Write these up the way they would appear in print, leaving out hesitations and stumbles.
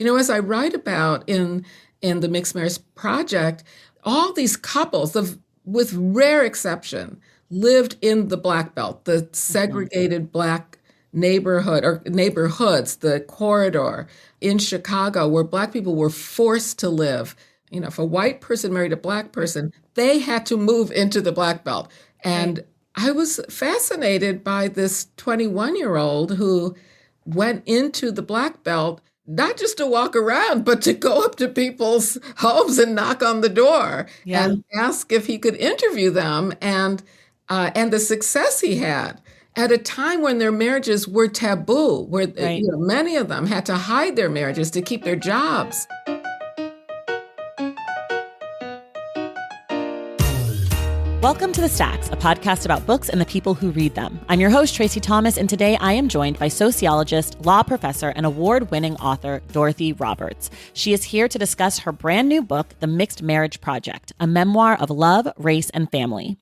As I write about in the Mixed Marriage Project, all these couples, with rare exception, lived in the Black Belt, the Mhm. segregated Black neighborhood or neighborhoods, the corridor in Chicago, where Black people were forced to live. If a white person married a Black person, they had to move into the Black Belt. Right. And I was fascinated by this 21-year-old who went into the Black Belt not just to walk around, but to go up to people's homes and knock on the door Yeah. and ask if he could interview them, and the success he had at a time when their marriages were taboo, where Right. many of them had to hide their marriages to keep their jobs. Welcome to The Stacks, a podcast about books and the people who read them. I'm your host, Tracy Thomas, and today I am joined by sociologist, law professor, and award-winning author, Dorothy Roberts. She is here to discuss her brand new book, The Mixed Marriage Project, a memoir of love, race, and family.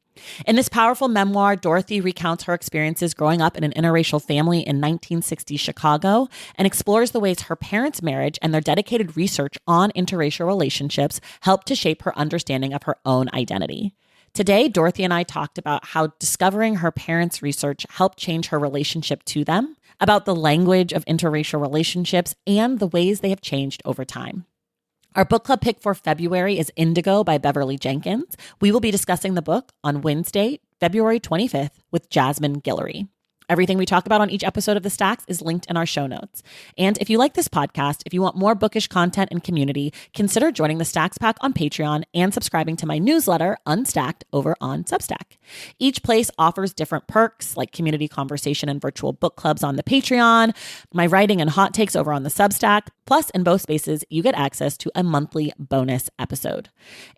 In this powerful memoir, Dorothy recounts her experiences growing up in an interracial family in 1960s Chicago and explores the ways her parents' marriage and their dedicated research on interracial relationships helped to shape her understanding of her own identity. Today, Dorothy and I talked about how discovering her parents' research helped change her relationship to them, about the language of interracial relationships, and the ways they have changed over time. Our book club pick for February is Indigo by Beverly Jenkins. We will be discussing the book on Wednesday, February 25th with Jasmine Guillory. Everything we talk about on each episode of The Stacks is linked in our show notes. And if you like this podcast, if you want more bookish content and community, consider joining the Stacks Pack on Patreon and subscribing to my newsletter, Unstacked, over on Substack. Each place offers different perks, like community conversation and virtual book clubs on the Patreon, my writing and hot takes over on the Substack. Plus, in both spaces, you get access to a monthly bonus episode.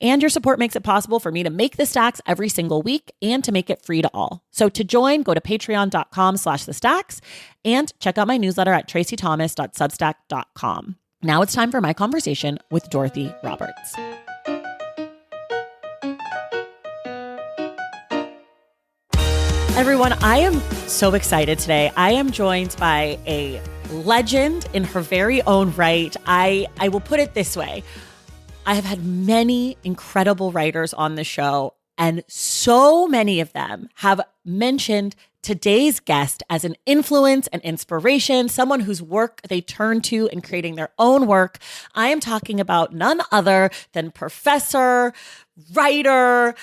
And your support makes it possible for me to make the Stacks every single week and to make it free to all. So to join, go to patreon.com/thestacks and check out my newsletter at tracythomas.substack.com. Now it's time for my conversation with Dorothy Roberts. Everyone, I am so excited today. I am joined by a legend in her very own right. I will put it this way. I have had many incredible writers on the show, and so many of them have mentioned today's guest as an influence and inspiration, someone whose work they turn to in creating their own work. I am talking about none other than professor, writer,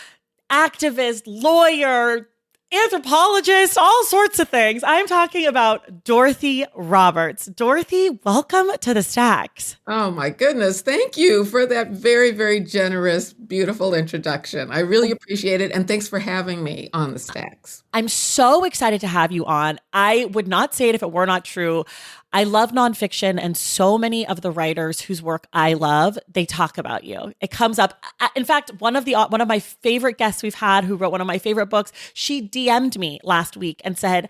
activist, lawyer, anthropologist, all sorts of things. I'm talking about Dorothy Roberts. Dorothy, welcome to The Stacks. Oh my goodness. Thank you for that very, very generous, beautiful introduction. I really appreciate it. And thanks for having me on the Stacks. I'm so excited to have you on. I would not say it if it were not true. I love nonfiction, and so many of the writers whose work I love, they talk about you. It comes up. In fact, one of my favorite guests we've had who wrote one of my favorite books, she DM'd me last week and said,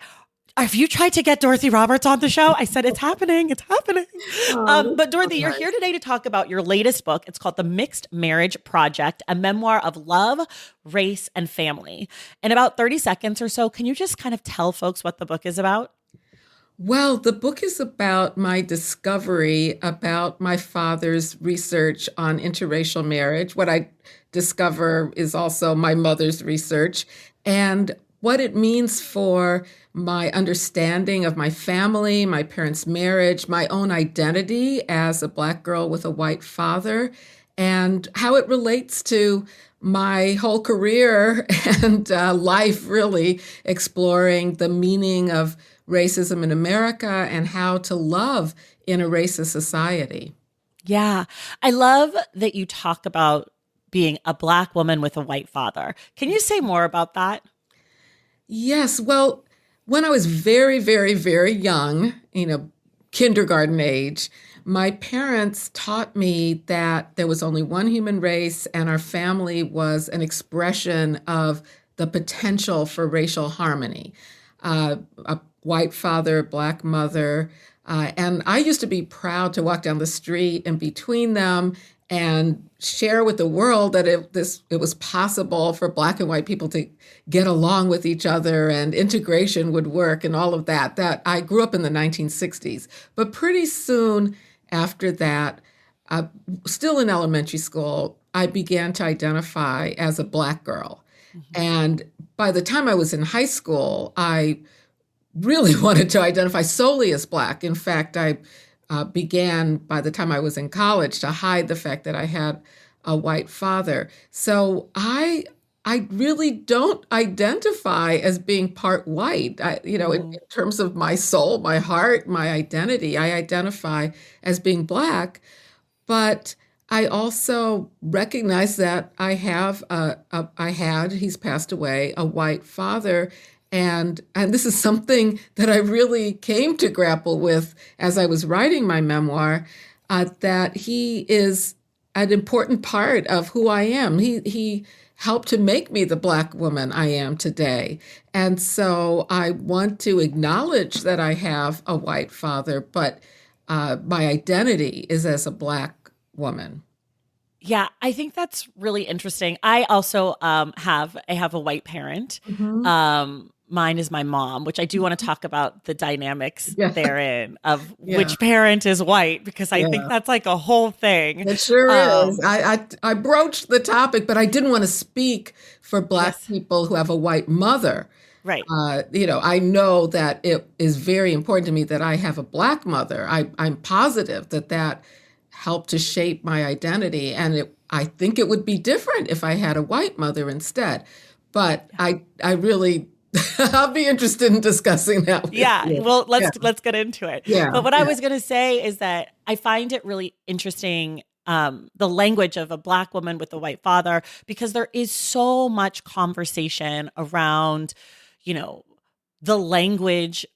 have you tried to get Dorothy Roberts on the show? I said, it's happening. It's happening. But Dorothy, you're here today to talk about your latest book. It's called The Mixed Marriage Project, a memoir of love, race, and family. In about 30 seconds or so, can you just kind of tell folks what the book is about? Well, the book is about my discovery about my father's research on interracial marriage. What I discover is also my mother's research, and what it means for my understanding of my family, my parents' marriage, my own identity as a Black girl with a white father, and how it relates to my whole career and life, really exploring the meaning of racism in America and how to love in a racist society. Yeah. I love that you talk about being a Black woman with a white father. Can you say more about that? Yes. Well, when I was very, very, very young, kindergarten age, my parents taught me that there was only one human race and our family was an expression of the potential for racial harmony. A white father, Black mother. And I used to be proud to walk down the street and between them and share with the world that it was possible for Black and white people to get along with each other and integration would work and all of that. That I grew up in the 1960s. But pretty soon, after that, uh, still in elementary school, I began to identify as a Black girl. Mhm. And by the time I was in high school, I really wanted to identify solely as Black. In fact, I began by the time I was in college to hide the fact that I had a white father. So I really don't identify as being part white. In Mhm. terms of my soul, my heart, my identity, I identify as being Black. But I also recognize that I had, he's passed away, a white father. And this is something that I really came to grapple with as I was writing my memoir, that he is an important part of who I am. He helped to make me the Black woman I am today. And so I want to acknowledge that I have a white father, but my identity is as a Black woman. Yeah, I think that's really interesting. I also have a white parent. Hmm. Mine is my mom, which I do want to talk about the dynamics Yeah, therein of yeah, which parent is white, because I think yeah. that's like a whole thing. It sure is. Um, I broached the topic, but I didn't want to speak for Black yes, people who have a white mother. right. I know that it is very important to me that I have a Black mother. I'm positive that that helped to shape my identity, and I think it would be different if I had a white mother instead. But I really, I'll be interested in discussing that with Yeah, you. well, Yeah, let's get into it. yeah, But what I yeah, was going to say is that I find it really interesting, the language of a Black woman with a white father, because there is so much conversation around, you know, the language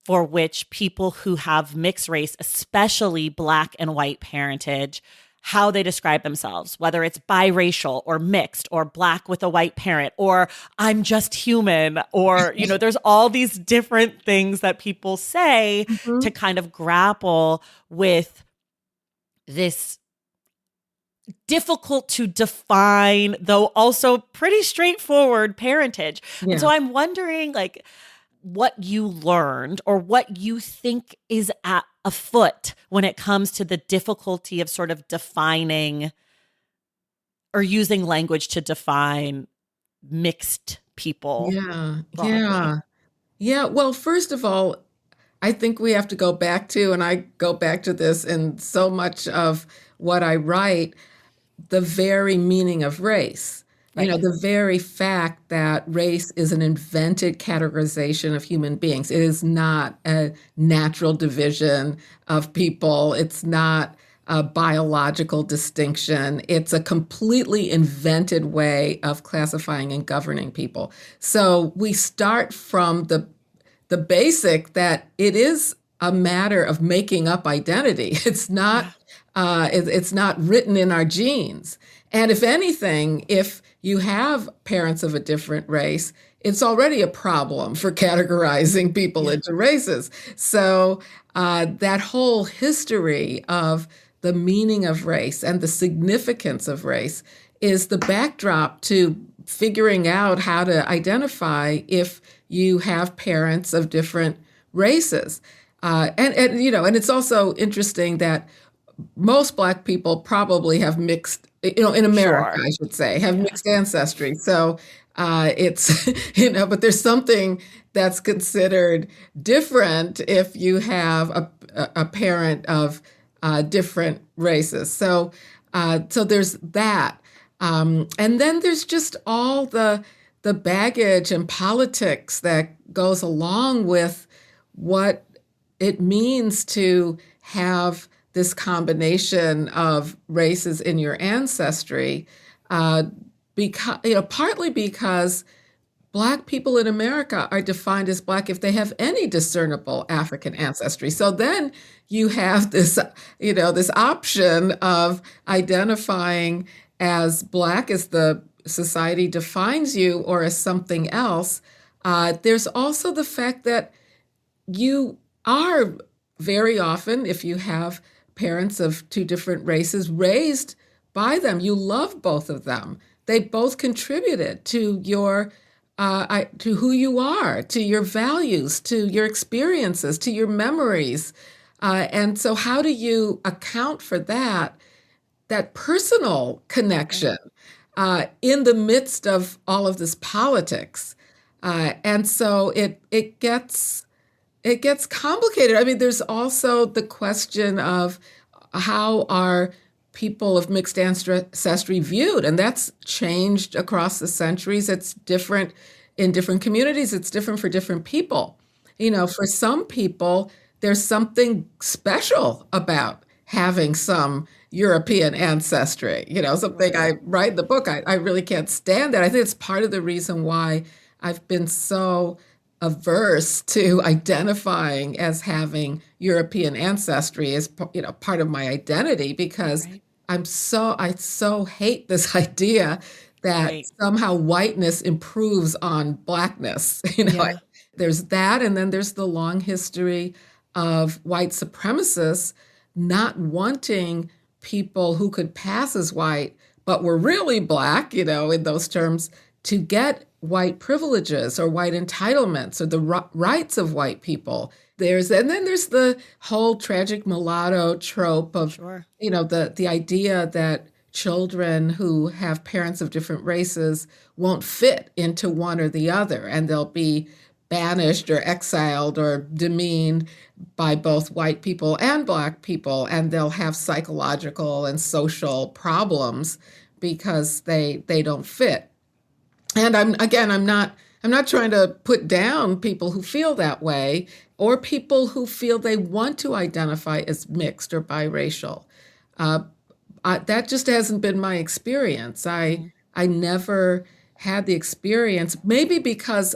for which people who have mixed race, especially Black and white parentage, how they describe themselves, whether it's biracial or mixed or Black with a white parent or I'm just human, or, there's all these different things that people say to mhm, kind of grapple with this difficult to define, though also pretty straightforward parentage. And yeah. so I'm wondering, like, what you learned or what you think is at afoot when it comes to the difficulty of sort of defining or using language to define mixed people Yeah, broadly. yeah, yeah. Well, first of all, I think we have to go back to, and I go back to this in so much of what I write, the very meaning of race. Right. The very fact that race is an invented categorization of human beings. It is not a natural division of people. It's not a biological distinction. It's a completely invented way of classifying and governing people. So we start from the basic that it is a matter of making up identity. Yeah. It's not written in our genes. And if anything, if you have parents of a different race, it's already a problem for categorizing people Yeah. into races. So that whole history of the meaning of race and the significance of race is the backdrop to figuring out how to identify if you have parents of different races. And it's also interesting that most Black people probably have mixed, in America, Sure. I should say, have Yeah. mixed ancestry. So it's, but there's something that's considered different if you have a parent of different races. So there's that. And then there's just all the baggage and politics that goes along with what it means to have this combination of races in your ancestry, uh, because partly because Black people in America are defined as Black if they have any discernible African ancestry. So then you have this option of identifying as Black as the society defines you or as something else. There's also the fact that you are very often, if you have parents of two different races, raised by them. You love both of them. They both contributed to to who you are, to your values, to your experiences, to your memories. And so how do you account for that personal connection in the midst of all of this politics? And so it gets complicated. I mean, there's also the question of how are people of mixed ancestry viewed, and that's changed across the centuries. It's different in different communities. It's different for different people. For some people, there's something special about having some European ancestry. Something Right. I write in the book. I really can't stand that. I think it's part of the reason why I've been so averse to identifying as having European ancestry as part of my identity, because Right. I so hate this idea that Right. somehow whiteness improves on blackness. Yeah. There's that, and then there's the long history of white supremacists not wanting people who could pass as white but were really black, in those terms, to get white privileges or white entitlements or the rights of white people. And then there's the whole tragic mulatto trope of, Sure. the idea that children who have parents of different races won't fit into one or the other, and they'll be banished or exiled or demeaned by both white people and black people, and they'll have psychological and social problems because they don't fit. And I'm not trying to put down people who feel that way or people who feel they want to identify as mixed or biracial. Uh, that just hasn't been my experience. I Mm. I never had the experience, maybe because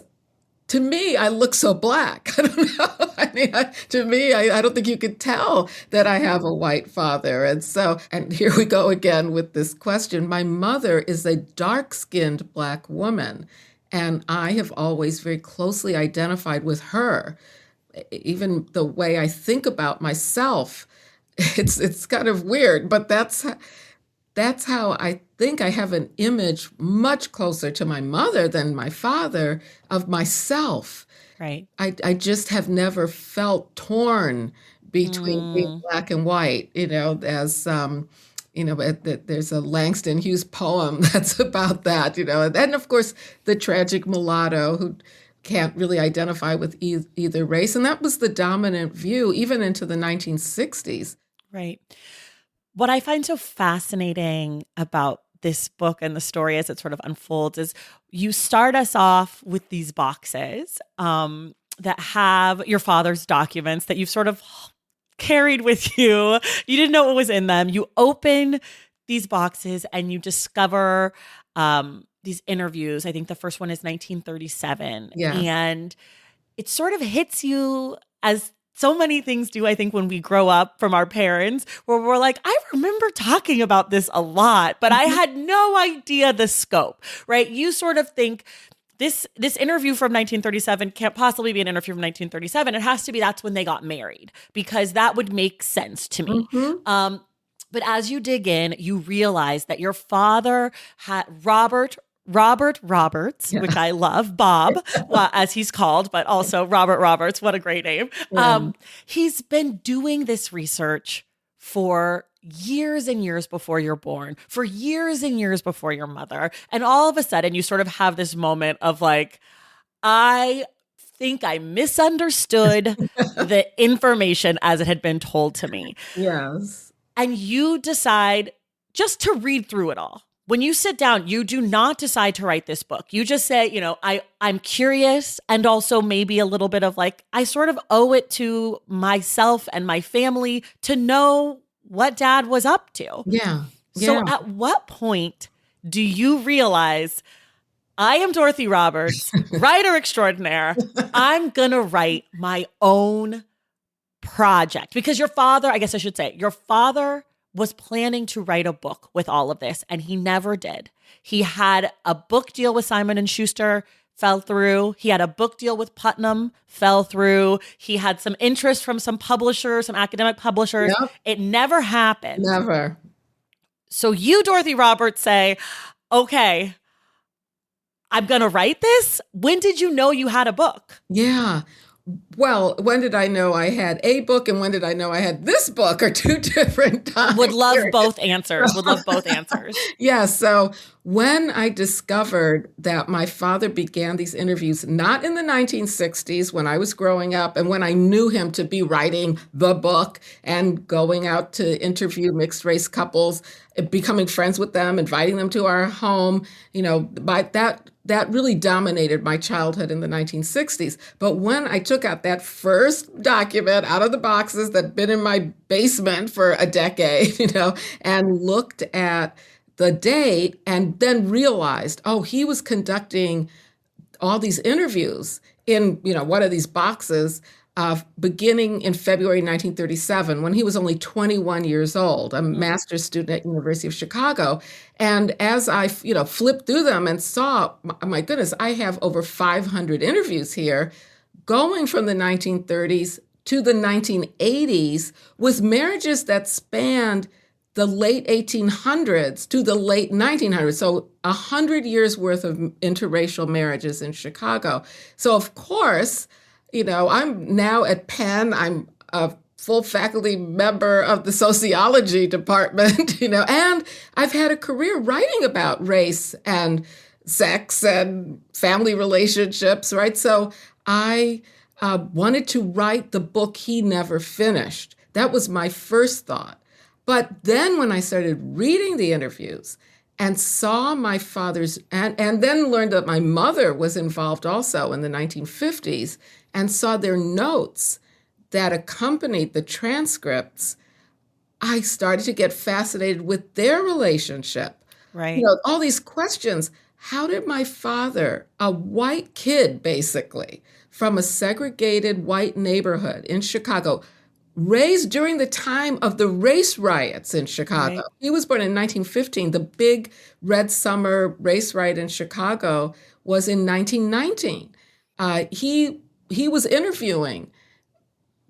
to me, I look so black. I don't know. I mean, to me, I don't think you could tell that I have a white father. And here we go again with this question. My mother is a dark-skinned black woman, and I have always very closely identified with her. Even the way I think about myself, it's kind of weird, but that's how I think I have an image much closer to my mother than my father of myself. Right. I just have never felt torn between being Mm. black and white, there's a Langston Hughes poem that's about that, and then of course the tragic mulatto who can't really identify with either race. And that was the dominant view even into the 1960s. Right. What I find so fascinating about this book and the story as it sort of unfolds is you start us off with these boxes that have your father's documents that you've sort of carried with you. You didn't know what was in them. You open these boxes and you discover these interviews. I think the first one is 1937. Yeah. And it sort of hits you as so many things do, I think, when we grow up from our parents, where we're like, I remember talking about this a lot, but I had no idea the scope, right? You sort of think this interview from 1937 can't possibly be an interview from 1937. It has to be that's when they got married, because that would make sense to me. Hmm. But as you dig in, you realize that your father had Robert Roberts, Yeah. which I love, Bob, well, as he's called, but also Robert Roberts. What a great name. Yeah. He's been doing this research for years and years before you're born, for years and years before your mother. And all of a sudden, you sort of have this moment of like, I think I misunderstood the information as it had been told to me. Yes. And you decide just to read through it all. When you sit down, you do not decide to write this book. You just say, I'm curious, and also maybe a little bit of like, I sort of owe it to myself and my family to know what dad was up to. Yeah. So Yeah. at what point do you realize I am Dorothy Roberts, writer extraordinaire. I'm going to write my own project? Because your father, I guess I should say, your father was planning to write a book with all of this, and he never did. He had a book deal with Simon and Schuster, fell through. He had a book deal with Putnam, fell through. He had some interest from some publishers, some academic publishers. Yep. It never happened. Never. So you, Dorothy Roberts, say, okay, I'm going to write this. When did you know you had a book? Yeah. Well, when did I know I had a book and when did I know I had this book are two different Would time love periods. both answers. Would love both answers. Yeah, so when I discovered that my father began these interviews not in the 1960s when I was growing up and when I knew him to be writing the book and going out to interview mixed race couples, becoming friends with them, inviting them to our home, by that really dominated my childhood in the 1960s. But when I took out that first document out of the boxes that had been in my basement for a decade, and looked at the date and then realized, oh, he was conducting all these interviews in, one of these boxes beginning in February 1937 when he was only 21 years old, a master's student at University of Chicago. And as I, flipped through them and saw, my goodness, I have over 500 interviews here going from the 1930s to the 1980s with marriages that spanned the late 1800s to the late 1900s. So 100 years worth of interracial marriages in Chicago. So of course, I'm now at Penn. I'm a full faculty member of the sociology department, and I've had a career writing about race and sex and family relationships, right? So I wanted to write the book he never finished. That was my first thought. But then when I started reading the interviews and saw my father's, and then learned that my mother was involved also in the 1950s and saw their notes that accompanied the transcripts, I started to get fascinated with their relationship. Right. All these questions. How did my father, a white kid basically, from a segregated white neighborhood in Chicago, raised during the time of the race riots in Chicago. Right. He was born in 1915. The big Red Summer race riot in Chicago was in 1919. He was interviewing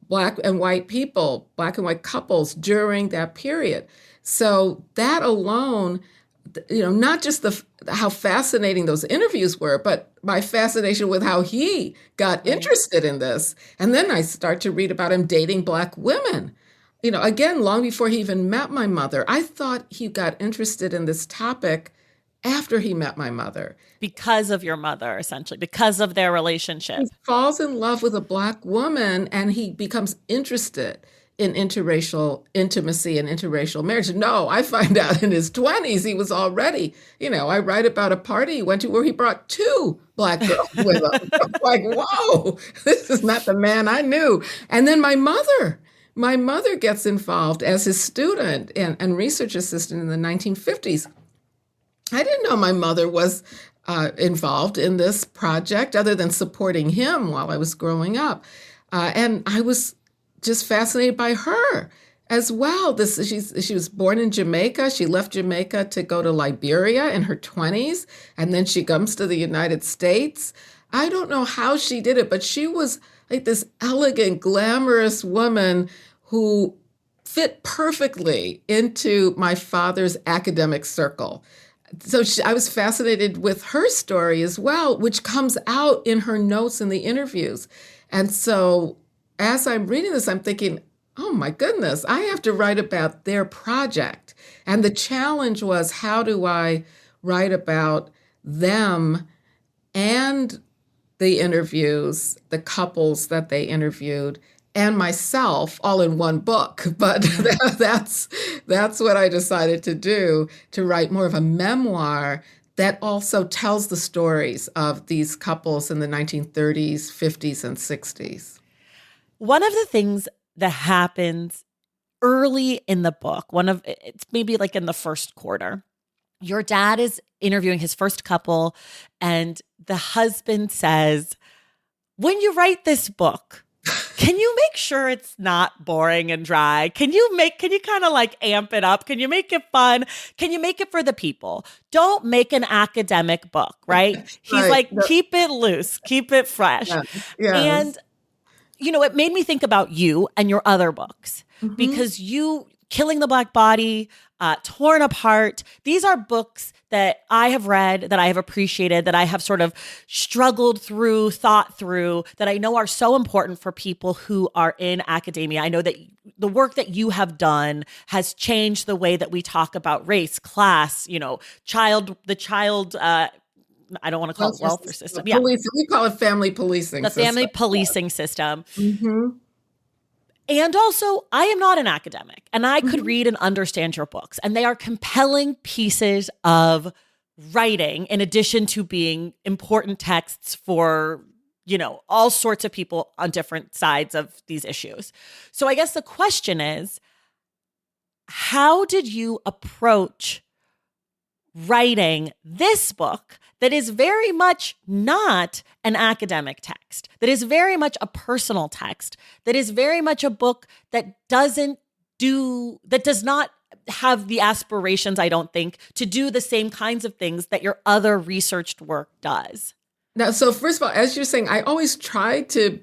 Black and white people, Black and white couples during that period. So that alone, not just how fascinating those interviews were, but my fascination with how he got interested in this. And then I start to read about him dating Black women. Again, long before he even met my mother, I thought he got interested in this topic after he met my mother. Because of your mother, essentially, because of their relationship. He falls in love with a Black woman and he becomes interested in interracial intimacy and interracial marriage. No, I find out in his 20s, he was already, I write about a party he went to where he brought two Black girls with him. I'm like, whoa, this is not the man I knew. And then my mother gets involved as his student and research assistant in the 1950s. I didn't know my mother was involved in this project other than supporting him while I was growing up. And I was just fascinated by her as well. She was born in Jamaica. She left Jamaica to go to Liberia in her 20s, and then she comes to the United States. I don't know how she did it, but she was like this elegant, glamorous woman who fit perfectly into my father's academic circle. So I was fascinated with her story as well, which comes out in her notes in the interviews. And so as I'm reading this, I'm thinking, oh my goodness, I have to write about their project. And the challenge was, how do I write about them and the interviews, the couples that they interviewed, and myself all in one book. But that's what I decided to do, to write more of a memoir that also tells the stories of these couples in the 1930s, 50s, and 60s. One of the things that happens early in the book, it's maybe like in the first quarter, your dad is interviewing his first couple, and the husband says, when you write this book, can you make sure it's not boring and dry? Can you kind of like amp it up? Can you make it fun? Can you make it for the people? Don't make an academic book, right? He's like, keep it loose, keep it fresh. Yeah. Yes. And, it made me think about you and your other books, because you Killing the Black Body, Torn Apart. These are books that I have read, that I have appreciated, that I have sort of struggled through, thought through, that I know are so important for people who are in academia. I know that the work that you have done has changed the way that we talk about race, class, the child, I don't want to call it welfare system. Yeah. Police, we call it family policing The system. family policing system. Mm-hmm. And also, I am not an academic, and I could read and understand your books, and they are compelling pieces of writing in addition to being important texts for, all sorts of people on different sides of these issues. So I guess the question is, how did you approach writing this book that is very much not an academic text, that is very much a personal text, that is very much a book that does not have the aspirations, I don't think, to do the same kinds of things that your other researched work does? Now, so first of all, as you're saying, I always try to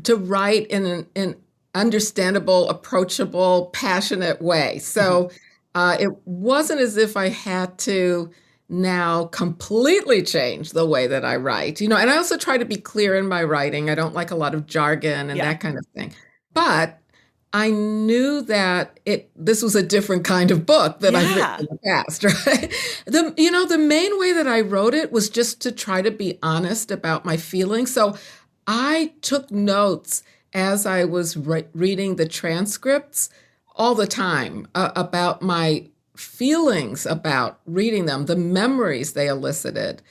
write in an understandable, approachable, passionate way. So it wasn't as if I had to now completely change the way that I write, and I also try to be clear in my writing. I don't like a lot of jargon and that kind of thing. But I knew that this was a different kind of book that I've written in the past, right? The main way that I wrote it was just to try to be honest about my feelings. So I took notes as I was reading the transcripts all the time about my feelings about reading them, the memories they elicited,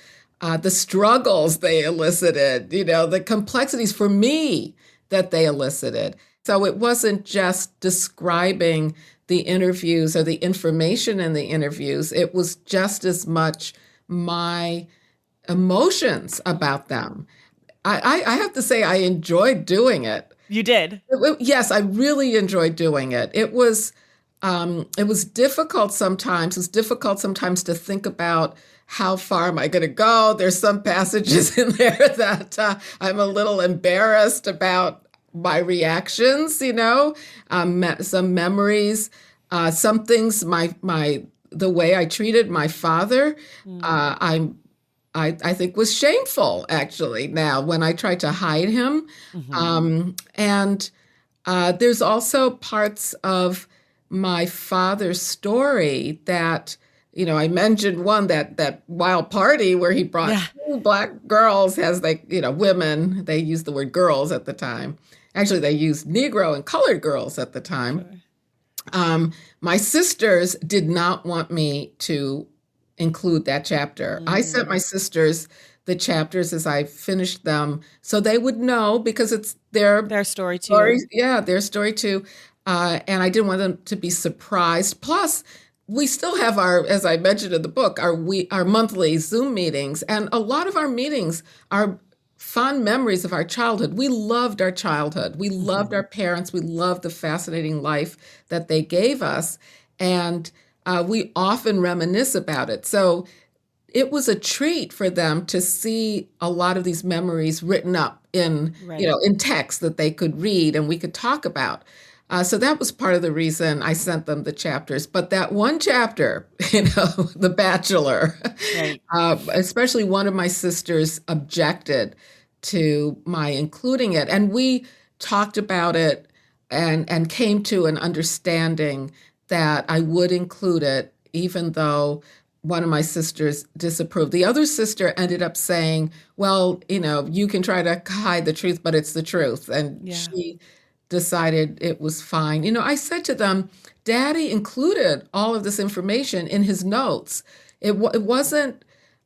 the struggles they elicited, the complexities for me that they elicited. So it wasn't just describing the interviews or the information in the interviews. It was just as much my emotions about them. I have to say I enjoyed doing it. You did? Yes, I really enjoyed doing it. It was difficult sometimes. It's difficult sometimes to think about how far am I going to go. There's some passages in there that I'm a little embarrassed about my reactions. Some memories, some things. The way I treated my father, I think was shameful, actually, now when I tried to hide him. And there's also parts of my father's story that, I mentioned one, that wild party where he brought two Black girls women. They used the word girls at the time. Actually, they used Negro and colored girls at the time. Sure. My sisters did not want me to include that chapter. I sent my sisters the chapters as I finished them so they would know, because it's their story too. Their story too. And I didn't want them to be surprised. Plus, we still have as I mentioned in the book, our monthly Zoom meetings. And a lot of our meetings are fond memories of our childhood. We loved our childhood. We loved our parents. We loved the fascinating life that they gave us. And we often reminisce about it. So it was a treat for them to see a lot of these memories written up in, in text that they could read and we could talk about. So that was part of the reason I sent them the chapters. But that one chapter, The Bachelor, especially one of my sisters objected to my including it. And we talked about it and came to an understanding that I would include it, even though one of my sisters disapproved. The other sister ended up saying, well, you can try to hide the truth, but it's the truth. And she decided it was fine. I said to them, Daddy included all of this information in his notes. It wasn't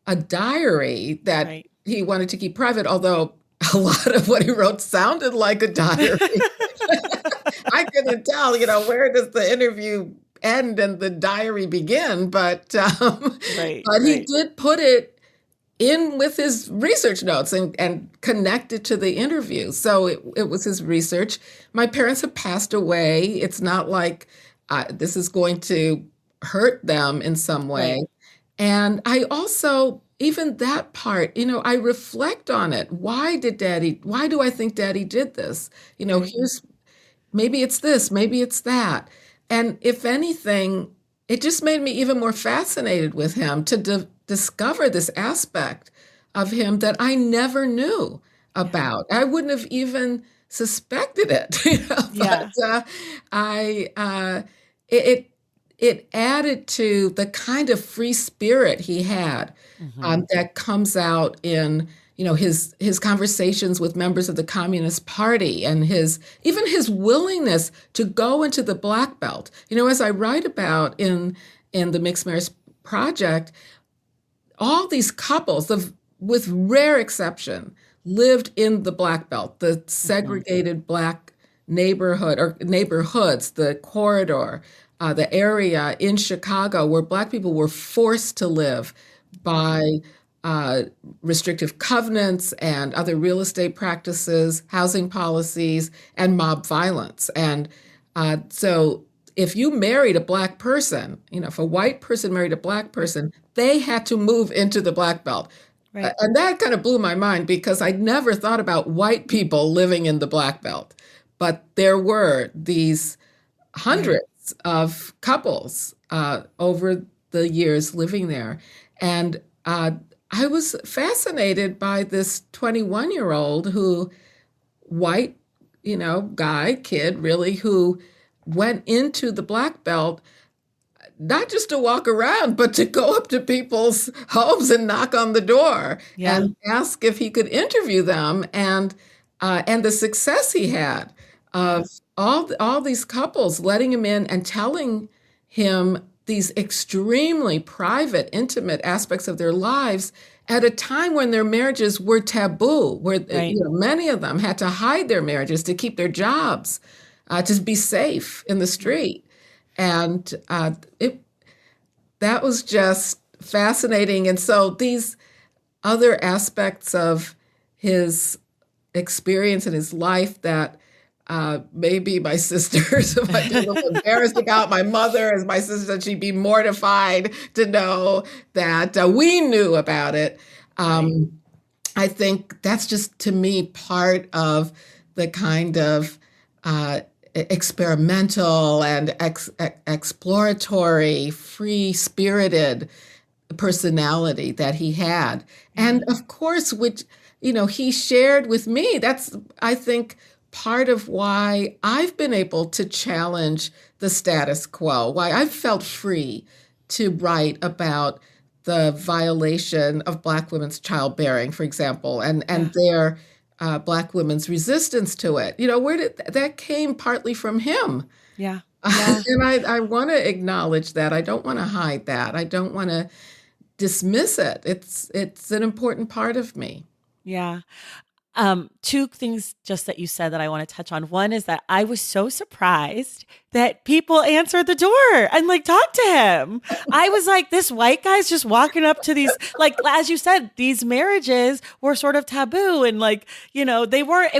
a diary that he wanted to keep private, although a lot of what he wrote sounded like a diary. I couldn't tell, where does the interview end and the diary begin? But he did put it in with his research notes and connect it to the interview. So it was his research. My parents have passed away. It's not like this is going to hurt them in some way. Right. And I also, even that part, I reflect on it. Why do I think Daddy did this? maybe it's this, maybe it's that. And if anything, it just made me even more fascinated with him to discover this aspect of him that I never knew Yeah. about. I wouldn't have even suspected it, but Yeah. I it it added to the kind of free spirit he had, Hmm. that comes out in his conversations with members of the Communist Party, and his even his willingness to go into the black belt. As I write about in the Mixed Marriage Project, all these couples, with rare exception, lived in the black belt, the Hmm. segregated black neighborhood or neighborhoods, the corridor, the area in Chicago where black people were forced to live by uh, restrictive covenants and other real estate practices, housing policies, and mob violence. And so if you married a black person, if a white person married a black person, they had to move into the black belt. Right. And that kind of blew my mind because I'd never thought about white people living in the black belt. But there were these Right. hundreds of couples over the years living there. And I was fascinated by this 21-year-old white, guy, kid, really, who went into the black belt not just to walk around, but to go up to people's homes and knock on the door Yeah. and ask if he could interview them, and the success he had Yeah. of all these couples letting him in and telling him these extremely private, intimate aspects of their lives at a time when their marriages were taboo, where Right. many of them had to hide their marriages to keep their jobs, to be safe in the street. And that was just fascinating. And so these other aspects of his experience and his life that maybe my sisters might be a little embarrassed about. My mother, as my sister said, she'd be mortified to know that we knew about it. Right. Um, I think that's just, to me, part of the kind of experimental and exploratory, free spirited personality that he had. Yeah. And of course, which, he shared with me. That's, I think, part of why I've been able to challenge the status quo, why I've felt free to write about the violation of Black women's childbearing, for example, and Yeah. their Black women's resistance to it. Where did that came partly from him. Yeah. Yeah. And I want to acknowledge that. I don't want to hide that. I don't want to dismiss it. It's an important part of me. Yeah. Two things just that you said that I want to touch on. One is that I was so surprised that people answered the door and like talked to him. I was like, this white guy's just walking up to these, like, as you said, these marriages were sort of taboo. And like, they were,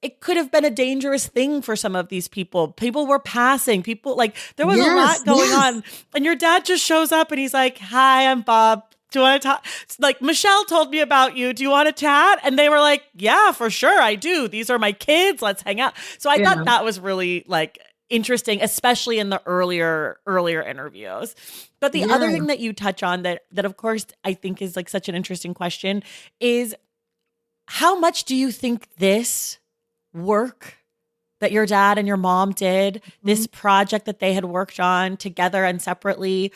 it could have been a dangerous thing for some of these people. People were passing, like, there was a Yes, lot going yes. on. And your dad just shows up and he's like, hi, I'm Bob. Do you want to talk? Like, Michelle told me about you. Do you want to chat? And they were like, yeah, for sure. I do. These are my kids. Let's hang out. So I thought Yeah. that was really like interesting, especially in the earlier interviews. But the other Yeah. thing that you touch on that of course I think is like such an interesting question is how much do you think this work that your dad and your mom did, this project that they had worked on together and separately,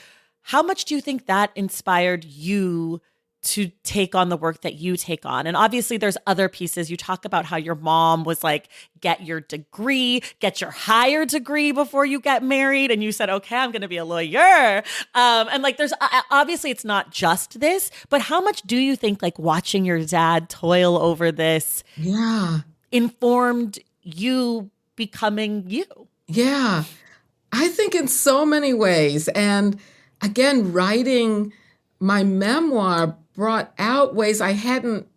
how much do you think that inspired you to take on the work that you take on? And obviously there's other pieces. You talk about how your mom was like, get your degree, get your higher degree before you get married. And you said, okay, I'm going to be a lawyer. And like, there's obviously it's not just this, but how much do you think like watching your dad toil over this Yeah. informed you becoming you? Yeah. I think in so many ways. And again, writing my memoir brought out ways I hadn't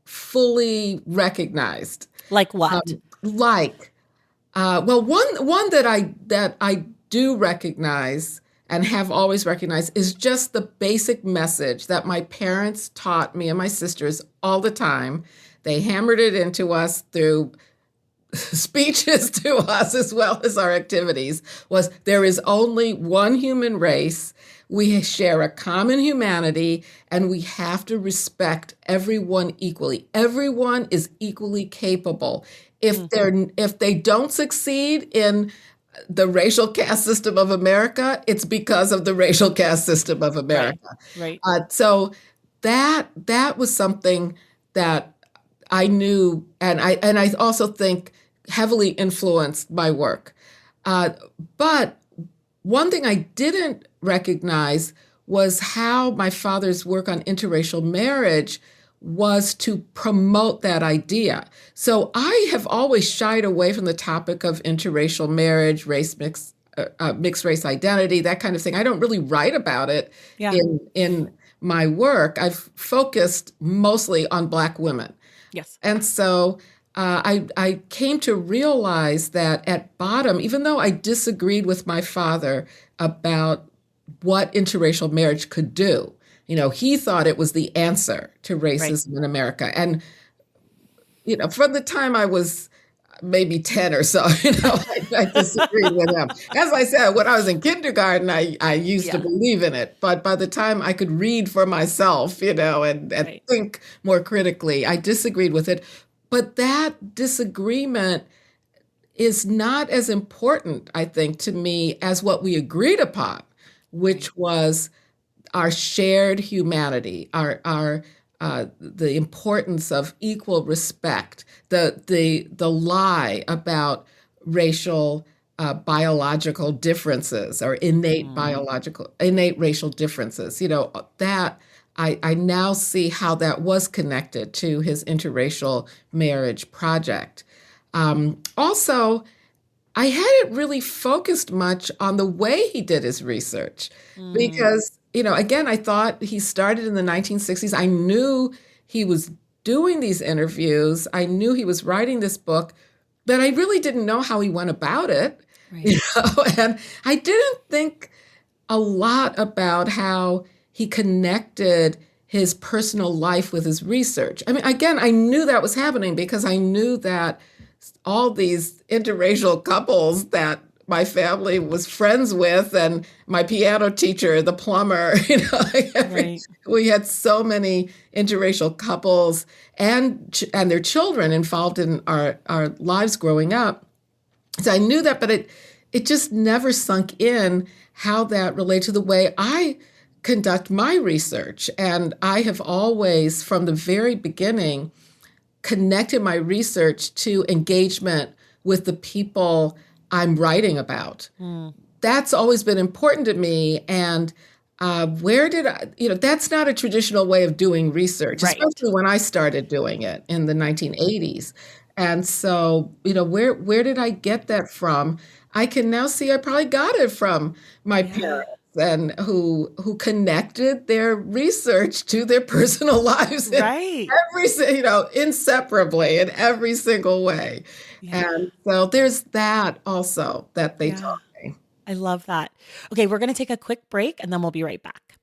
fully recognized. Like what? Like, well, one that I do recognize and have always recognized is just the basic message that my parents taught me and my sisters all the time. They hammered it into us through speeches to us as well as our activities was there is only one human race. We share a common humanity and we have to respect everyone equally. Everyone is equally capable. If they don't succeed in the racial caste system of America, it's because of the racial caste system of America. Right. So that was something that I knew, and I also think heavily influenced my work. But one thing I didn't recognize was how my father's work on interracial marriage was to promote that idea. So I have always shied away from the topic of interracial marriage, mixed race identity, that kind of thing. I don't really write about it in my work. I've focused mostly on Black women. Yes. And so I came to realize that at bottom, even though I disagreed with my father about what interracial marriage could do, he thought it was the answer to racism in America. And, from the time I was maybe 10 or so, I disagreed with him. As I said, when I was in kindergarten, I used to believe in it. But by the time I could read for myself, and think more critically, I disagreed with it. But that disagreement is not as important, I think, to me as what we agreed upon, which was our shared humanity, our the importance of equal respect, the lie about racial biological differences or innate racial differences. That I now see how that was connected to his interracial marriage project. Also, I hadn't really focused much on the way he did his research because, again, I thought he started in the 1960s. I knew he was doing these interviews. I knew he was writing this book, but I really didn't know how he went about it. Right. And I didn't think a lot about how he connected his personal life with his research. I mean, again, I knew that was happening because I knew that all these interracial couples that my family was friends with, and my piano teacher, the plumber, we had so many interracial couples and their children involved in our lives growing up. So I knew that, but it just never sunk in how that related to the way I conduct my research. And I have always, from the very beginning, connected my research to engagement with the people I'm writing about. That's always been important to me. And that's not a traditional way of doing research, especially when I started doing it in the 1980s. And so, where did I get that from? I can now see I probably got it from my parents, and who connected their research to their personal lives inseparably in every single way. And so there's that also that they taught me. I love that. Okay, we're going to take a quick break and then we'll be right back.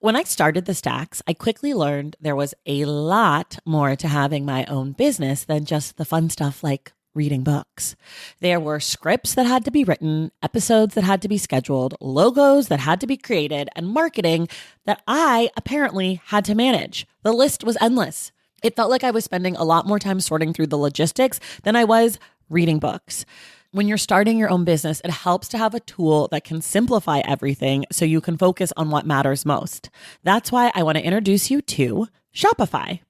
When I started the Stacks, I quickly learned there was a lot more to having my own business than just the fun stuff like reading books. There were scripts that had to be written, episodes that had to be scheduled, logos that had to be created, and marketing that I apparently had to manage. The list was endless. It felt like I was spending a lot more time sorting through the logistics than I was reading books. When you're starting your own business, it helps to have a tool that can simplify everything so you can focus on what matters most. That's why I want to introduce you to Shopify.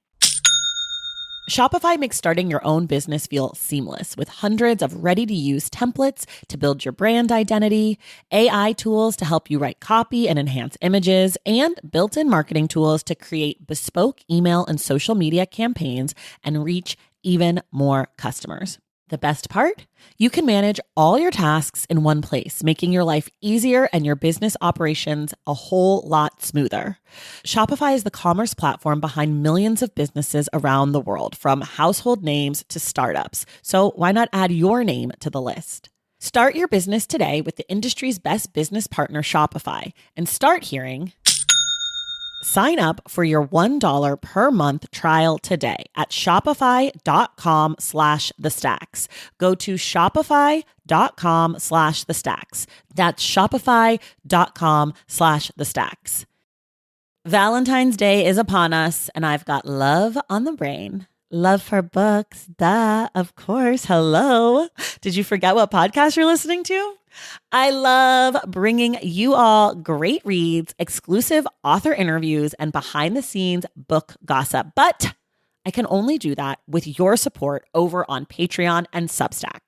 Shopify makes starting your own business feel seamless with hundreds of ready-to-use templates to build your brand identity, AI tools to help you write copy and enhance images, and built-in marketing tools to create bespoke email and social media campaigns and reach even more customers. The best part? You can manage all your tasks in one place, making your life easier and your business operations a whole lot smoother. Shopify is the commerce platform behind millions of businesses around the world, from household names to startups. So why not add your name to the list? Start your business today with the industry's best business partner, Shopify, and start hearing Sign up for your $1 per month trial today at shopify.com/thestacks. Go to shopify.com/thestacks. That's shopify.com/thestacks. Valentine's Day is upon us, and I've got love on the brain. Love for books, duh, of course. Hello. Did you forget what podcast you're listening to? I love bringing you all great reads, exclusive author interviews, and behind the scenes book gossip. But I can only do that with your support over on Patreon and Substack.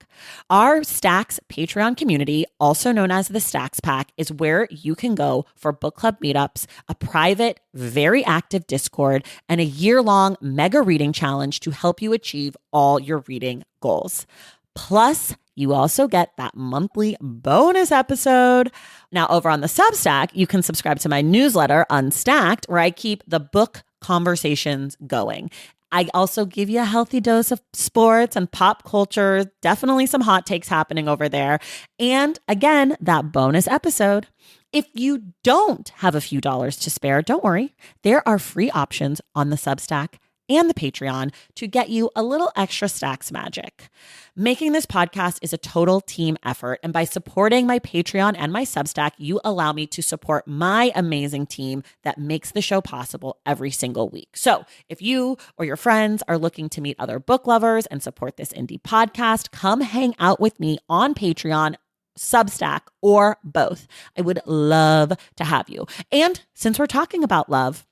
Our Stacks Patreon community, also known as the Stacks Pack, is where you can go for book club meetups, a private, very active Discord, and a year-long mega reading challenge to help you achieve all your reading goals. Plus, you also get that monthly bonus episode. Now, over on the Substack, you can subscribe to my newsletter, Unstacked, where I keep the book conversations going. I also give you a healthy dose of sports and pop culture, definitely some hot takes happening over there. And again, that bonus episode. If you don't have a few dollars to spare, don't worry. There are free options on the Substack and the Patreon to get you a little extra Stacks magic. Making this podcast is a total team effort, and by supporting my Patreon and my Substack, you allow me to support my amazing team that makes the show possible every single week. So if you or your friends are looking to meet other book lovers and support this indie podcast, come hang out with me on Patreon, Substack, or both. I would love to have you. And since we're talking about love,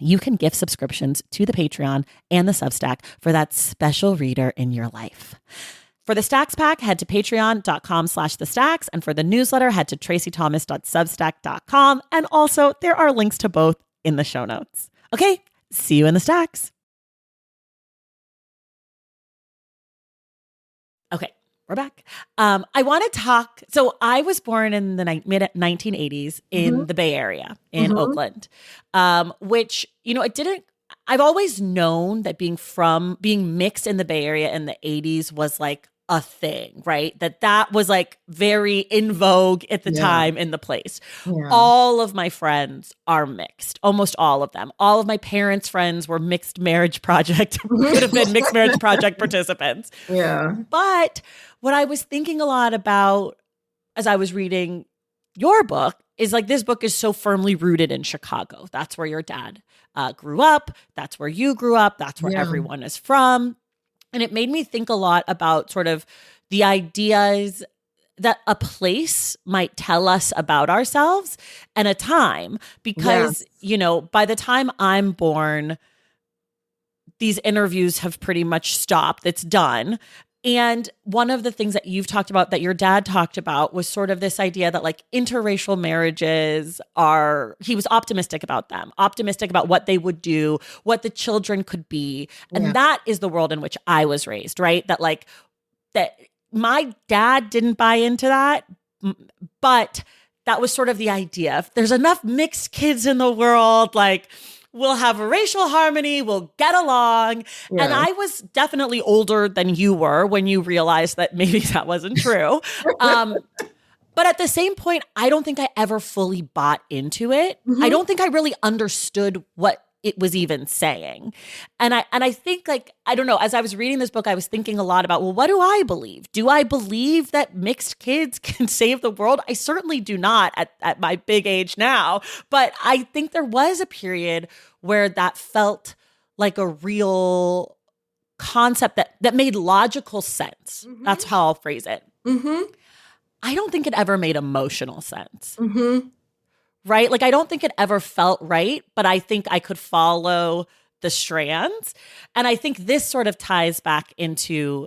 you can gift subscriptions to the Patreon and the Substack for that special reader in your life. For the Stacks Pack, head to patreon.com/thestacks. And for the newsletter, head to tracythomas.substack.com. And also, there are links to both in the show notes. Okay, see you in the Stacks. Okay, we're back. I want to talk. So I was born in the mid-1980s in the Bay Area in Oakland, which, I've always known that being mixed in the Bay Area in the 80s was like a thing, right? That was like very in vogue at the time in the place. Yeah. All of my friends are mixed, almost all of them. All of my parents' friends were mixed marriage project, could have been mixed marriage project participants. Yeah. But what I was thinking a lot about as I was reading your book is like, this book is so firmly rooted in Chicago. That's where your dad grew up. That's where you grew up. That's where everyone is from. And it made me think a lot about sort of the ideas that a place might tell us about ourselves and a time, because, by the time I'm born, these interviews have pretty much stopped. It's done. And one of the things that you've talked about, that your dad talked about, was sort of this idea that like interracial marriages he was optimistic about them, optimistic about what they would do, what the children could be. And that is the world in which I was raised, right? That my dad didn't buy into that, but that was sort of the idea. If there's enough mixed kids in the world, like, we'll have racial harmony, we'll get along. Yeah. And I was definitely older than you were when you realized that maybe that wasn't true. But at the same point, I don't think I ever fully bought into it. I don't think I really understood what it was even saying. And I think, like, I don't know, as I was reading this book, I was thinking a lot about, well, what do I believe? Do I believe that mixed kids can save the world? I certainly do not at my big age now. But I think there was a period where that felt like a real concept that made logical sense. That's how I'll phrase it. I don't think it ever made emotional sense. Right? Like, I don't think it ever felt right, but I think I could follow the strands. And I think this sort of ties back into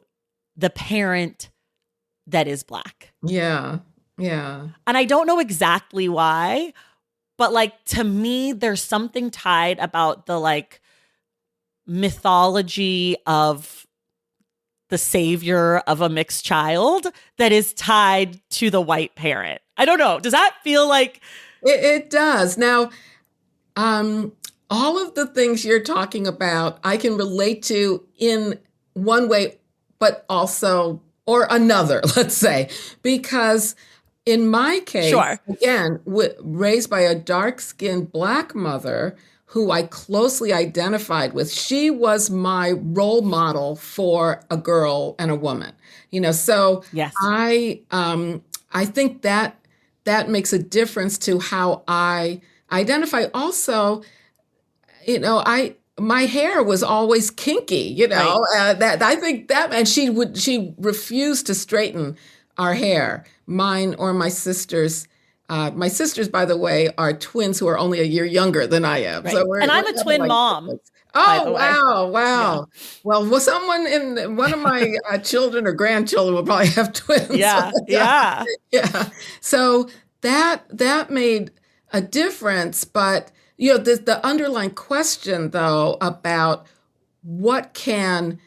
the parent that is Black. Yeah. Yeah. And I don't know exactly why, but like, to me, there's something tied about the like mythology of the savior of a mixed child that is tied to the white parent. I don't know. Does that feel like... It does. Now, all of the things you're talking about, I can relate to in one way, but also, or another, let's say, because In my case, Sure. again, raised by a dark-skinned black mother who I closely identified with, she was my role model for a girl and a woman. So Yes. I think that that makes a difference to how I identify. Also, I my hair was always kinky, Right. that I think that, and she refused to straighten our hair, mine or my sisters. My sisters, by the way, are twins who are only a year younger than I am. Right. So we're And I'm a kind of twin like mom, siblings. by Oh, the way. wow, Yeah. wow. Well, someone in one of my children or grandchildren will probably have twins. Yeah. Yeah, Yeah. yeah. So that made a difference, but the underlying question though about what can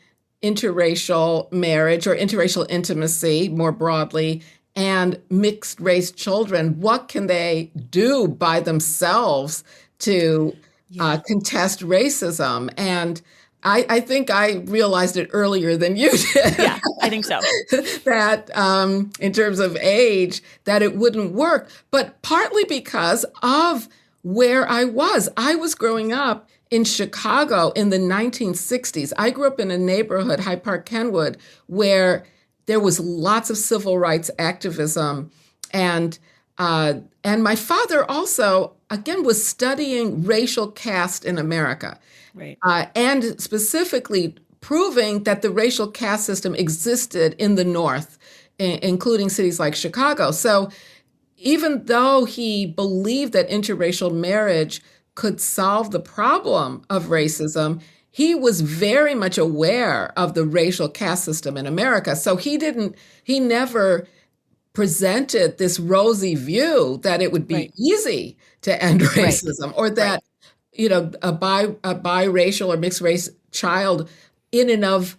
interracial marriage or interracial intimacy more broadly and mixed race children, what can they do by themselves to Yeah. contest racism? And I think I realized it earlier than you did. Yeah. I think so. That in terms of age, that it wouldn't work, but partly because of where I was. I was growing up in Chicago in the 1960s. I grew up in a neighborhood, Hyde Park, Kenwood, where there was lots of civil rights activism, and and my father also, again, was studying racial caste in America, Right. and specifically proving that the racial caste system existed in the North, including cities like Chicago. So even though he believed that interracial marriage could solve the problem of racism, he was very much aware of the racial caste system in America. So he never presented this rosy view that it would be Right. easy to end Right. racism, or Right. that a biracial or mixed race child in and of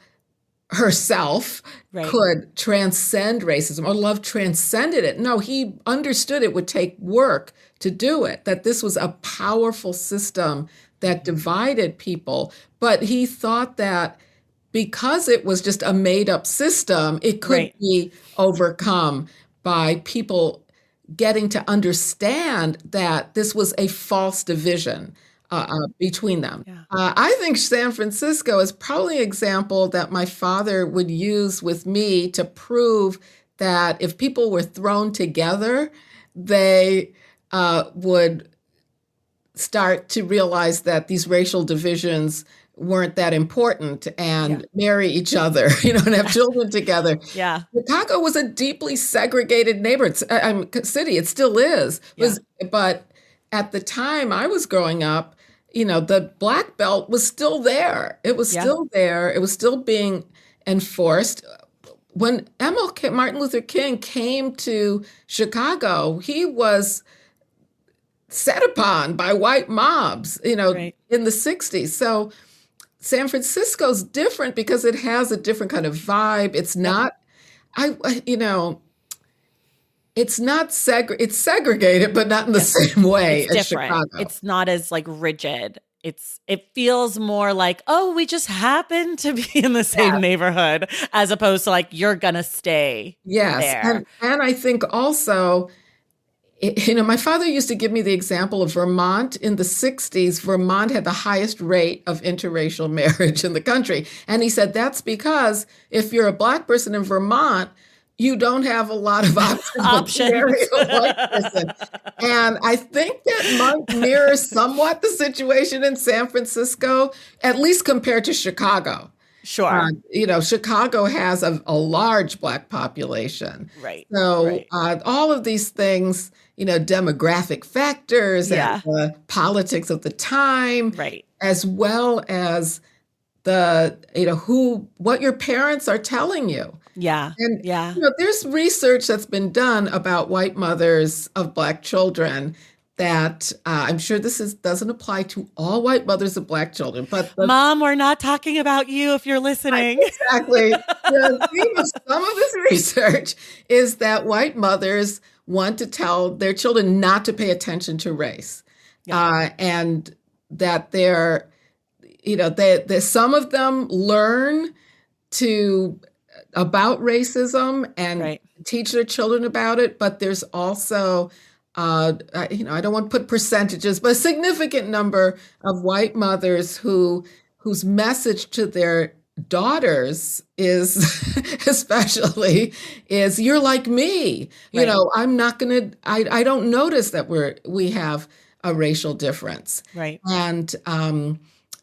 herself Right. could transcend racism, or love transcended it. No, he understood it would take work to do it, that this was a powerful system that divided people. But he thought that because it was just a made up system, it could Right. be overcome by people getting to understand that this was a false division between them. Yeah. I think San Francisco is probably an example that my father would use with me to prove that if people were thrown together, they would start to realize that these racial divisions weren't that important Yeah. and marry each other, and have children together. Yeah. Chicago was a deeply segregated neighborhood, city. It still is. Yeah. But at the time I was growing up, the Black Belt was still there. It was Yeah. still there. It was still being enforced. When Martin Luther King came to Chicago, he was set upon by white mobs, Right. in the 60s. So San Francisco's different because it has a different kind of vibe. It's Yep. not, it's not it's segregated, but not in the Yes. same way It's as different. Chicago. It's not as like rigid. It feels more like, oh, we just happen to be in the same Yeah. neighborhood, as opposed to like you're gonna stay Yes. there. And I think also, my father used to give me the example of Vermont in the 60s. Vermont had the highest rate of interracial marriage in the country. And he said that's because if you're a Black person in Vermont, you don't have a lot of options to marry a white person. And I think that might mirror somewhat the situation in San Francisco, at least compared to Chicago. Sure. Chicago has a large Black population. Right. So Right. all of these things, demographic factors Yeah. and the politics of the time, Right. as well as what your parents are telling you. Yeah. And Yeah. there's research that's been done about white mothers of Black children that I'm sure doesn't apply to all white mothers of Black children, but Mom, we're not talking about you if you're listening. exactly. The theme of some of this research is that white mothers want to tell their children not to pay attention to race, and that some of them learn to about racism and Right. teach their children about it. But there's also, I don't want to put percentages, but a significant number of white mothers whose message to their daughters is, especially, is you're like me. Right. I'm not gonna. I don't notice that we have a racial difference. Right. And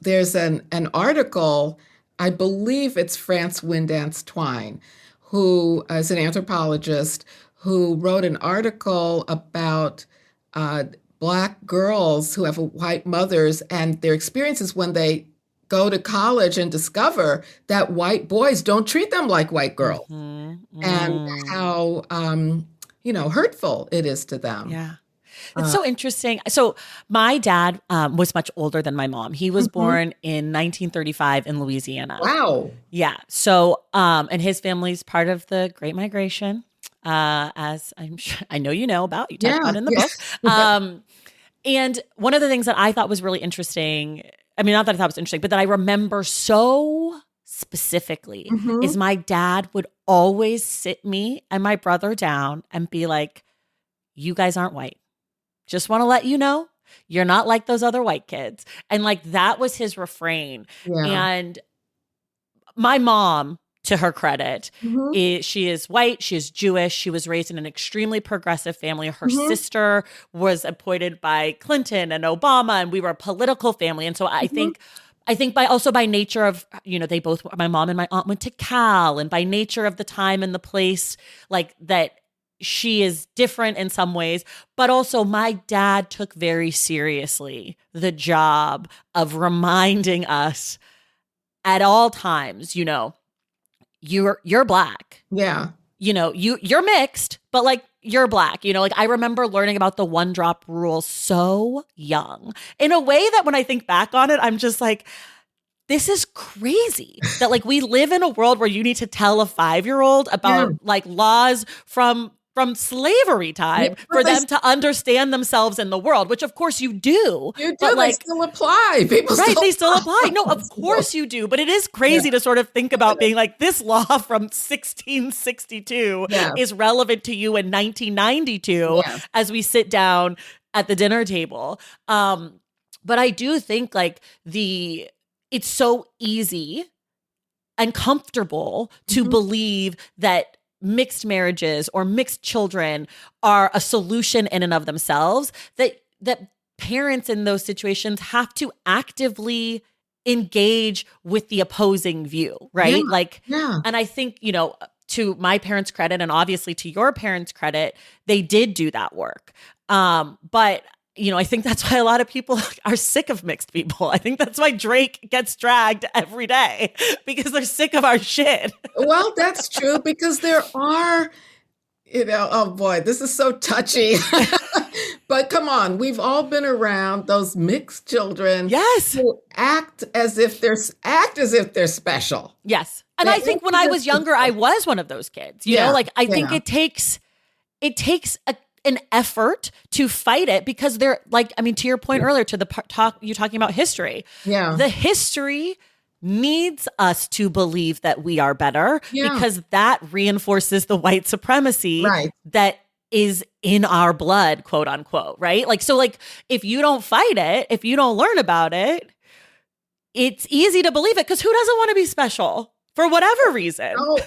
there's an article, I believe it's France Windance Twine, who is an anthropologist, who wrote an article about uh, Black girls who have white mothers and their experiences when they go to college and discover that white boys don't treat them like white girls, and how hurtful it is to them. Yeah. It's so interesting. So my dad was much older than my mom. He was born in 1935 in Louisiana. Wow. Yeah. So, and his family's part of the Great Migration, as I'm sure I know you know about. You talk about in the book. And one of the things that I thought was really interesting, I mean, not that I thought it was interesting, but that I remember so specifically is my dad would always sit me and my brother down and be like, you guys aren't white. Just want to let you know, you're not like those other white kids. And like, that was his refrain. Yeah. And my mom, to her credit, she is white. She is Jewish. She was raised in an extremely progressive family. Her sister was appointed by Clinton and Obama, and we were a political family. And so I think by nature of, they both, my mom and my aunt went to Cal, and by nature of the time and the place, like that, she is different in some ways, but also my dad took very seriously the job of reminding us at all times, you're Black. Yeah. You're mixed, but like you're Black. Like I remember learning about the one drop rule so young in a way that when I think back on it, I'm just like, this is crazy that like we live in a world where you need to tell a 5-year-old about like laws from slavery time for them to understand themselves in the world, which of course you do. You do, but like, they still apply. People right, still they still apply. No, of course you do. But it is crazy to sort of think about being like, this law from 1662 is relevant to you in 1992 as we sit down at the dinner table. But I do think like it's so easy and comfortable to believe that mixed marriages or mixed children are a solution in and of themselves, that parents in those situations have to actively engage with the opposing view, right? And I think, to my parents' credit and obviously to your parents' credit, they did do that work. But I think that's why a lot of people are sick of mixed people. I think that's why Drake gets dragged every day because they're sick of our shit. Well, that's true because there are, oh boy, this is so touchy. But come on, we've all been around those mixed children who act as if they're special. Yes. And I think when I was younger, I was one of those kids. I think it takes an effort to fight it because they're like, I mean, to your point earlier, to the talk you talking about history. Yeah. The history needs us to believe that we are better because that reinforces the white supremacy that is in our blood, quote unquote, right? Like, so like, if you don't fight it, if you don't learn about it, it's easy to believe it because who doesn't want to be special for whatever reason? Oh,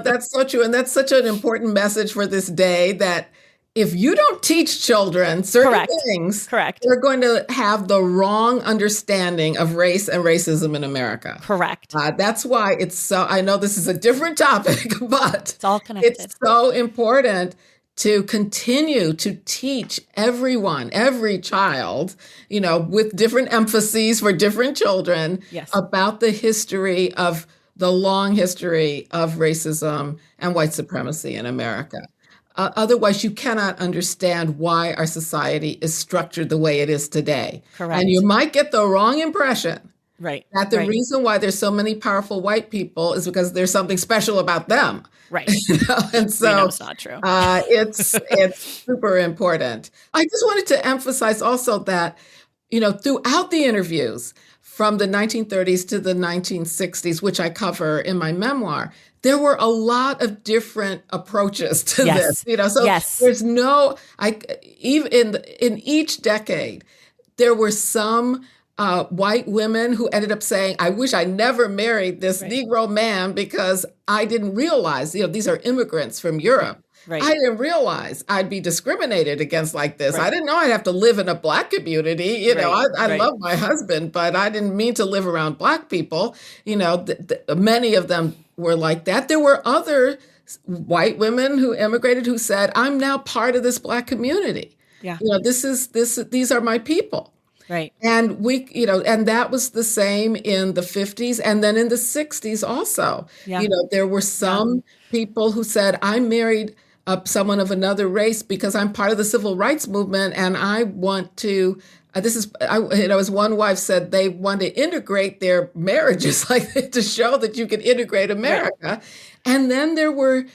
that's so true. And that's such an important message for this day that if you don't teach children certain things, they're going to have the wrong understanding of race and racism in America. Correct. That's why I know this is a different topic, but it's all connected. It's so important to continue to teach everyone, every child, with different emphases for different children about the long history of racism and white supremacy in America. Otherwise, you cannot understand why our society is structured the way it is today. Correct. And you might get the wrong impression that the right. reason why there's so many powerful white people is because there's something special about them. Right. And so we know it's not true. It's super important. I just wanted to emphasize also that, throughout the interviews from the 1930s to the 1960s, which I cover in my memoir, there were a lot of different approaches to Yes. this. So Yes. there's even in each decade, there were some white women who ended up saying, I wish I never married this Right. Negro man because I didn't realize, these are immigrants from Europe. Right. I didn't realize I'd be discriminated against like this. Right. I didn't know I'd have to live in a Black community. I Right. love my husband, but I didn't mean to live around Black people. Many of them were like that. There were other white women who immigrated who said, I'm now part of this Black community. Yeah. These are my people. Right. And and that was the same in the 50s and then in the 60s also. Yeah. There were some people who said, I married someone of another race because I'm part of the civil rights movement and I want to, as one wife said, they want to integrate their marriages to show that you can integrate America. Right. And then there were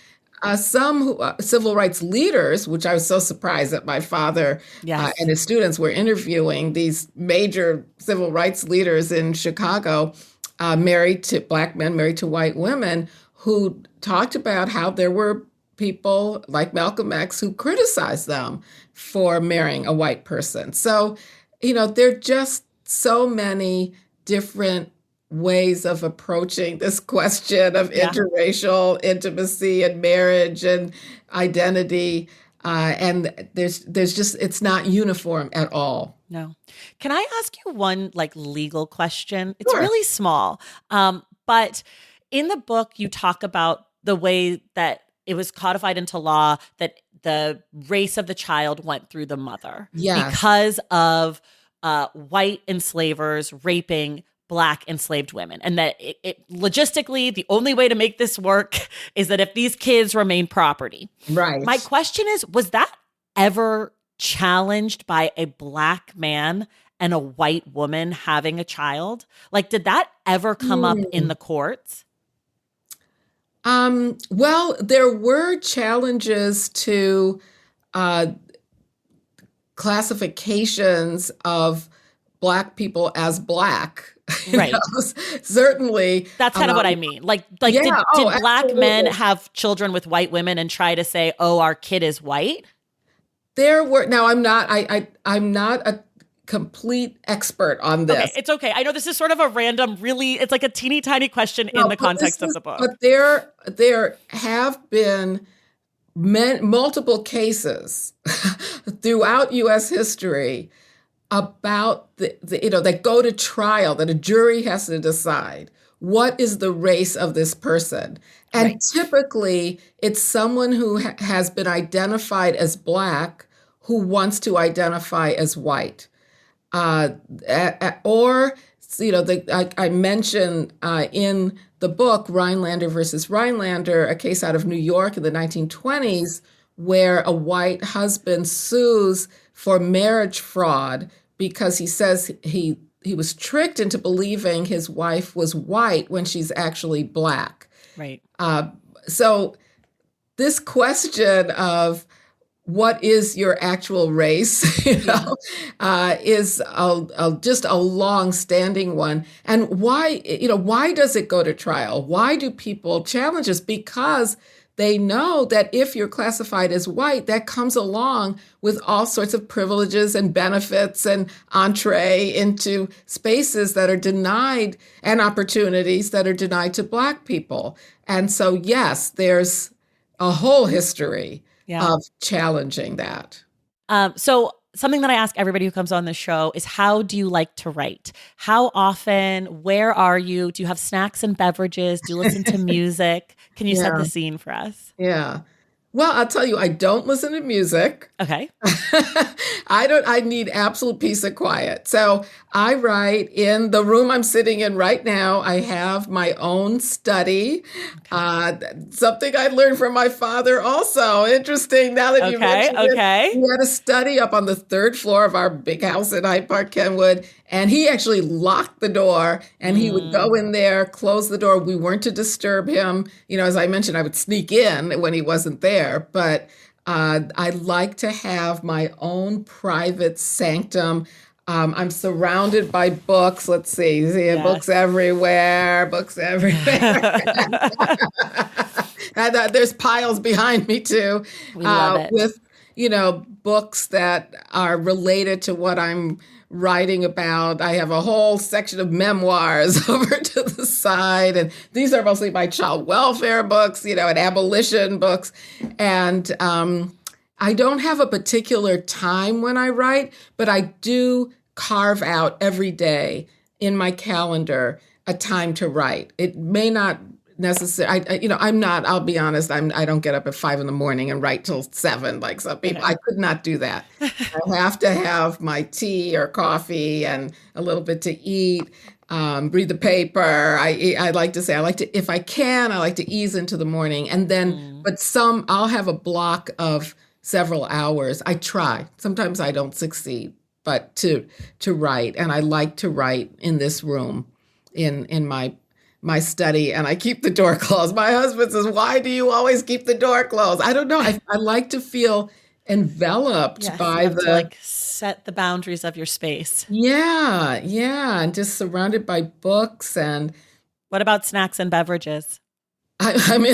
some civil rights leaders, which I was so surprised that my father and his students were interviewing these major civil rights leaders in Chicago, Black men married to white women, who talked about how there were people like Malcolm X who criticized them for marrying a white person. So, there are just so many different ways of approaching this question of interracial intimacy and marriage and identity. And there's just, it's not uniform at all. No. Can I ask you one legal question? It's Sure. really small. But in the book, you talk about the way that it was codified into law that the race of the child went through the mother because of white enslavers raping Black enslaved women. And that it logistically, the only way to make this work is that if these kids remain property. Right. My question is, was that ever challenged by a Black man and a white woman having a child? Did that ever come up in the courts? Well, there were challenges to classifications of Black people as Black. Right. Certainly. That's kind of what I mean. Did Black men have children with white women and try to say, oh, our kid is white? There were. Now, I'm not a complete expert on this. Okay, it's okay. I know this is sort of a random, it's like a teeny tiny question in the context of the book. But there have been multiple cases throughout U.S. history about that go to trial, that a jury has to decide what is the race of this person. And typically it's someone who has been identified as Black who wants to identify as white. I mentioned in the book Rhinelander versus Rhinelander, a case out of New York in the 1920s, where a white husband sues for marriage fraud because he says he was tricked into believing his wife was white when she's actually Black. Right. So this question of what is your actual race, is just a long-standing one. And why does it go to trial? Why do people challenge this? Because they know that if you're classified as white, that comes along with all sorts of privileges and benefits and entree into spaces that are denied and opportunities that are denied to Black people. And so, yes, there's a whole history of challenging that. So something that I ask everybody who comes on the show is, how do you like to write? How often? Where are you? Do you have snacks and beverages? Do you listen to music? Can you set the scene for us? Yeah. Well, I'll tell you, I don't listen to music. Okay. I need absolute peace and quiet. So I write in the room I'm sitting in right now. I have my own study. Something I learned from my father also. Interesting now that you mentioned it. He had a study up on the third floor of our big house in Hyde Park, Kenwood. And he actually locked the door and he would go in there, close the door. We weren't to disturb him. As I mentioned, I would sneak in when he wasn't there. But I like to have my own private sanctum. I'm surrounded by books. Let's see, books Yes. everywhere, books everywhere. And, there's piles behind me too, We love it. with books that are related to what I'm writing about. I have a whole section of memoirs over to the side, and these are mostly my child welfare books, and abolition books, and I don't have a particular time when I write, but I do carve out every day in my calendar a time to write. It may not necessarily, I'm not, I'll be honest, I don't get up at 5 a.m. and write till 7, like some people. Okay. I could not do that. I have to have my tea or coffee and a little bit to eat. Read the paper. I like to say, if I can, I like to ease into the morning. And then, but I'll have a block of several hours. I try. Sometimes I don't succeed, but to write. And I like to write in this room, in my study, and I keep the door closed. My husband says, "Why do you always keep the door closed?" I don't know. I like to feel enveloped Yes, by you have to like set the boundaries of your space. Yeah, and just surrounded by books. And What about snacks and beverages? I'm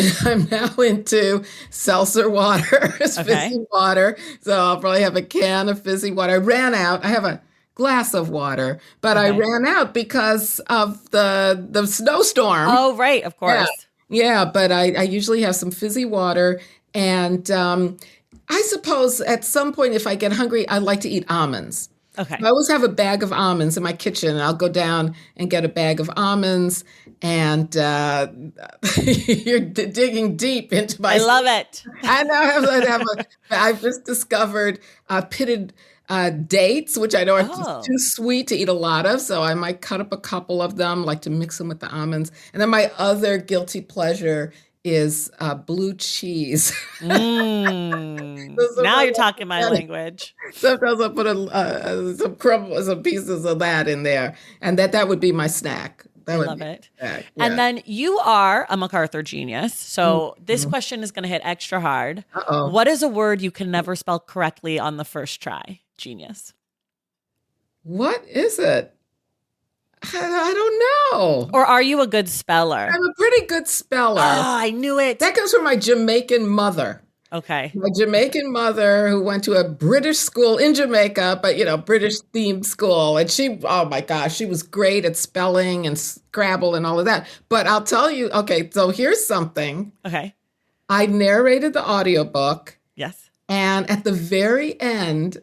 now into seltzer water, fizzy water. So I'll probably have a can of fizzy water. I ran out. I have a glass of water, but I ran out because of the snowstorm. Oh, right, of course. Yeah, but I usually have some fizzy water, and I suppose at some point, if I get hungry, I like to eat almonds. Okay. I always have a bag of almonds in my kitchen, and I'll go down and get a bag of almonds. And you're digging deep into my. I love it. I now I've just discovered pitted dates, which I know are just too sweet to eat a lot of. So I might cut up a couple of them, like to mix them with the almonds. And then my other guilty pleasure is blue cheese. Now you're talking my language. Sometimes I'll put some pieces of that in there, and that would be my snack. I love it. Yeah. And then you are a MacArthur genius. So this question is going to hit extra hard. Uh-oh. What is a word you can never spell correctly on the first try? Genius. What is it? I don't know. Or are you a good speller? I'm a pretty good speller. Oh, I knew it. That comes from my Jamaican mother. Okay. My Jamaican mother, who went to a British school in Jamaica, but, British themed school. And she, oh my gosh, she was great at spelling and Scrabble and all of that. But I'll tell you, okay, so here's something. Okay. I narrated the audiobook. Yes. And at the very end,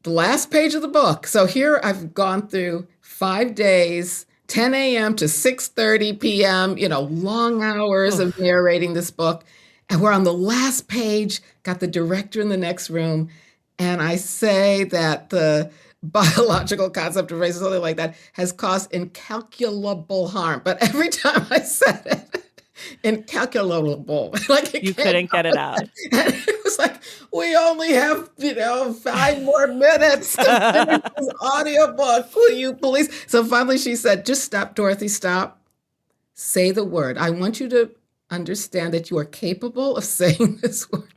the last page of the book. So here I've gone through 5 days, 10 a.m. to 6:30 p.m., long hours of narrating this book. And we're on the last page, got the director in the next room. And I say that the biological concept of race, something like that, has caused incalculable harm. But every time I said it, incalculable, you couldn't get it out. And it was like, we only have, 5 more minutes to finish this audiobook. Will you please? So finally she said, just stop, Dorothy, stop. Say the word. I want you to understand that you are capable of saying this word.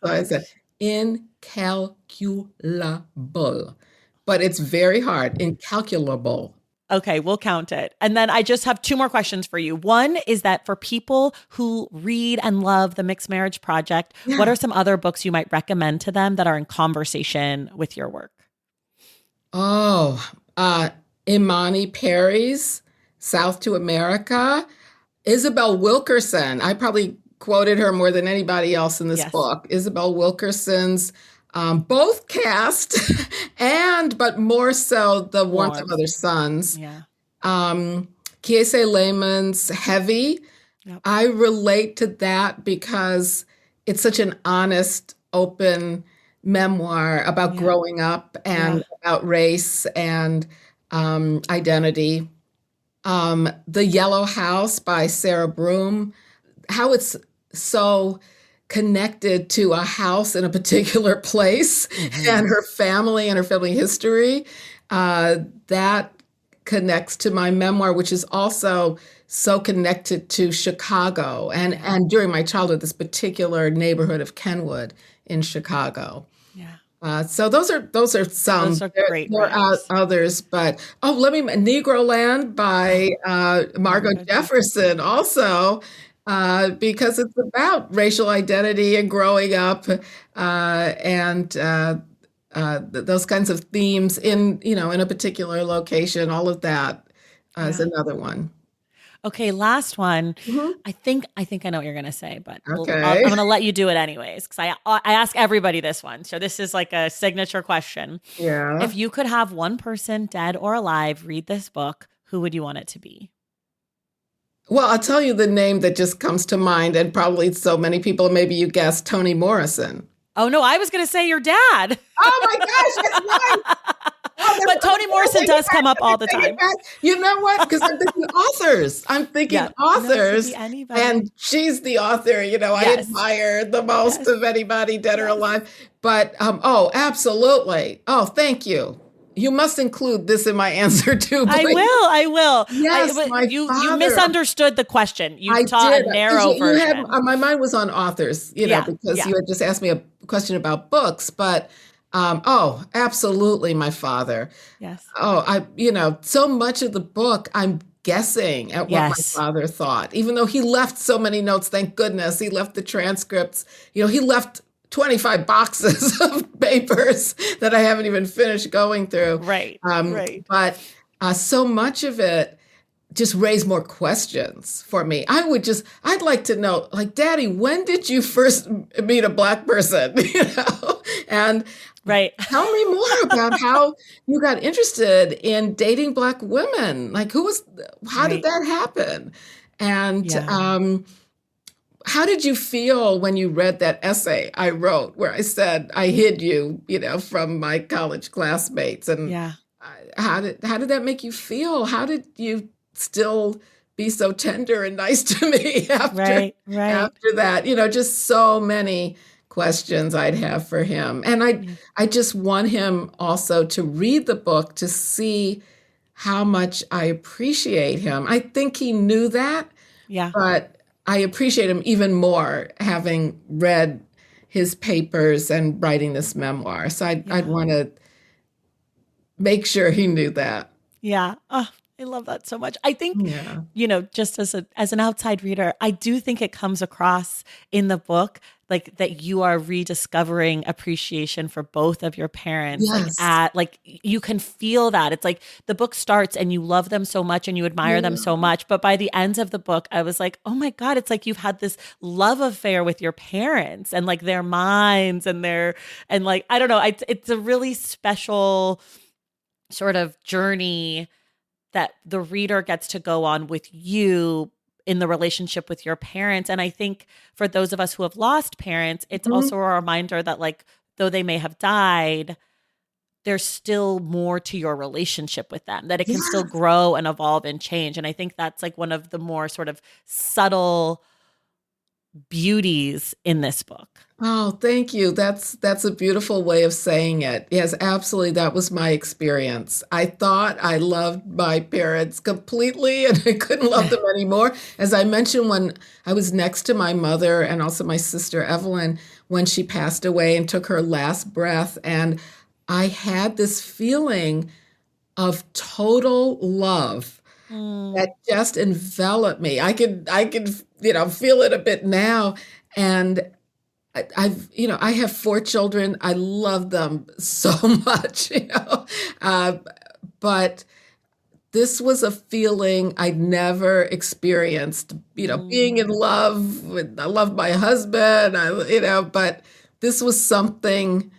So I said, incalculable. But it's very hard. Incalculable. Okay, we'll count it. And then I just have 2 more questions for you. One is that for people who read and love the Mixed Marriage Project, what are some other books you might recommend to them that are in conversation with your work? Oh, Imani Perry's South to America. Isabel Wilkerson. I probably quoted her more than anybody else in this book. Isabel Wilkerson's both Caste but more so the Warmth of Other Suns. Yeah. Kiese Lehman's Heavy. Yep. I relate to that because it's such an honest, open memoir about growing up and about race and identity. The Yellow House by Sarah Broom, how it's so connected to a house in a particular place and her family history. That connects to my memoir, which is also so connected to Chicago and during my childhood, this particular neighborhood of Kenwood in Chicago. Yeah. So those are some. Those are There, great there are recs. others, but let me Negro Land by Oh, Margot Margot Jefferson Jefferson. also, because it's about racial identity and growing up, and those kinds of themes in in a particular location. All of that is Yeah. another one. Okay, last one. Mhm. I think I know what you're gonna say, but I'm Okay. gonna let you do it anyways because I ask everybody this one. So this is like a signature question. Yeah. If you could have one person, dead or alive, read this book, who would you want it to be? Well, I'll tell you the name that just comes to mind, and probably so many people, maybe you guessed Toni Morrison. Oh no, I was gonna say your dad. Oh my gosh, that's right. Oh, But Toni let me Morrison take it does back. come up Let me all the take it time. back. You know what? Because I'm thinking authors. I'm thinking Yeah. No, it could be authors, anybody. and she's the author, I Yes. admire the most Yes. of anybody, dead or Yes. alive. But oh, absolutely. Oh, thank you. You must include this in my answer too, I please. will. I will. Yes, But my you father. misunderstood the question. You I taught did, a because narrow you had version. my mind was on authors, Yeah. because Yeah. you had just asked me a question about books, but absolutely, my father. Yes. Oh, so much of the book, I'm guessing at what my Yes. father thought, even though he left so many notes. Thank goodness he left the transcripts. He left 25 boxes of papers that I haven't even finished going through. Right. Right. But so much of it just raise more questions for me. I'd like to know, like, Daddy, when did you first meet a black person? And Right. tell me more about how you got interested in dating black women. Like, how did Right. that happen? And Yeah. how did you feel when you read that essay I wrote where I said I hid you, from my college classmates? And Yeah. how did that make you feel? How did you still be so tender and nice to me after Right. Right. after that? Just so many questions I'd have for him. And Yeah. I just want him also to read the book to see how much I appreciate him. I think he knew that, Yeah. but I appreciate him even more having read his papers and writing this memoir. So I'd Yeah. want to make sure he knew that. Yeah. Oh, I love that so much. I think, Yeah. just as an outside reader, I do think it comes across in the book like that you are rediscovering appreciation for both of your parents. Yes. Like you can feel that. It's like the book starts and you love them so much and you admire them Yeah. so much, but by the end of the book, I was like, "Oh my God, it's like you've had this love affair with your parents and like their minds and like I don't know, it's a really special sort of journey that the reader gets to go on with you in the relationship with your parents. And I think for those of us who have lost parents, it's Mhm. also a reminder that, like, though they may have died, there's still more to your relationship with them, that it can still Yes. grow and evolve and change. And I think that's like one of the more sort of subtle beauties in this book. Oh, thank you. That's a beautiful way of saying it. Yes, absolutely. That was my experience. I thought I loved my parents completely and I couldn't love them anymore. As I mentioned, when I was next to my mother and also my sister Evelyn when she passed away and took her last breath, and I had this feeling of total love Mm, that just enveloped me. I can feel it a bit now. And I have four children. I love them so much, uh, but this was a feeling I'd never experienced, being in mm, love I love my husband, but this was something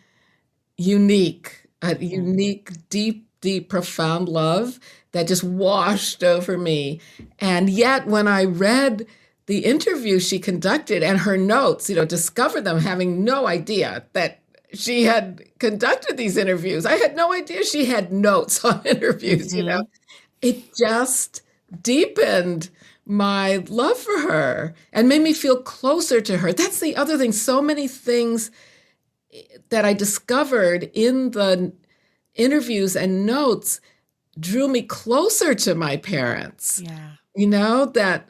unique, a mhm. unique, deep, deep, profound love that just washed over me. And yet, when I read the interview she conducted and her notes, discovered them having no idea that she had conducted these interviews. I had no idea she had notes on interviews. Mhm. It just deepened my love for her and made me feel closer to her. That's the other thing. So many things that I discovered in the interviews and notes drew me closer to my parents. Yeah. That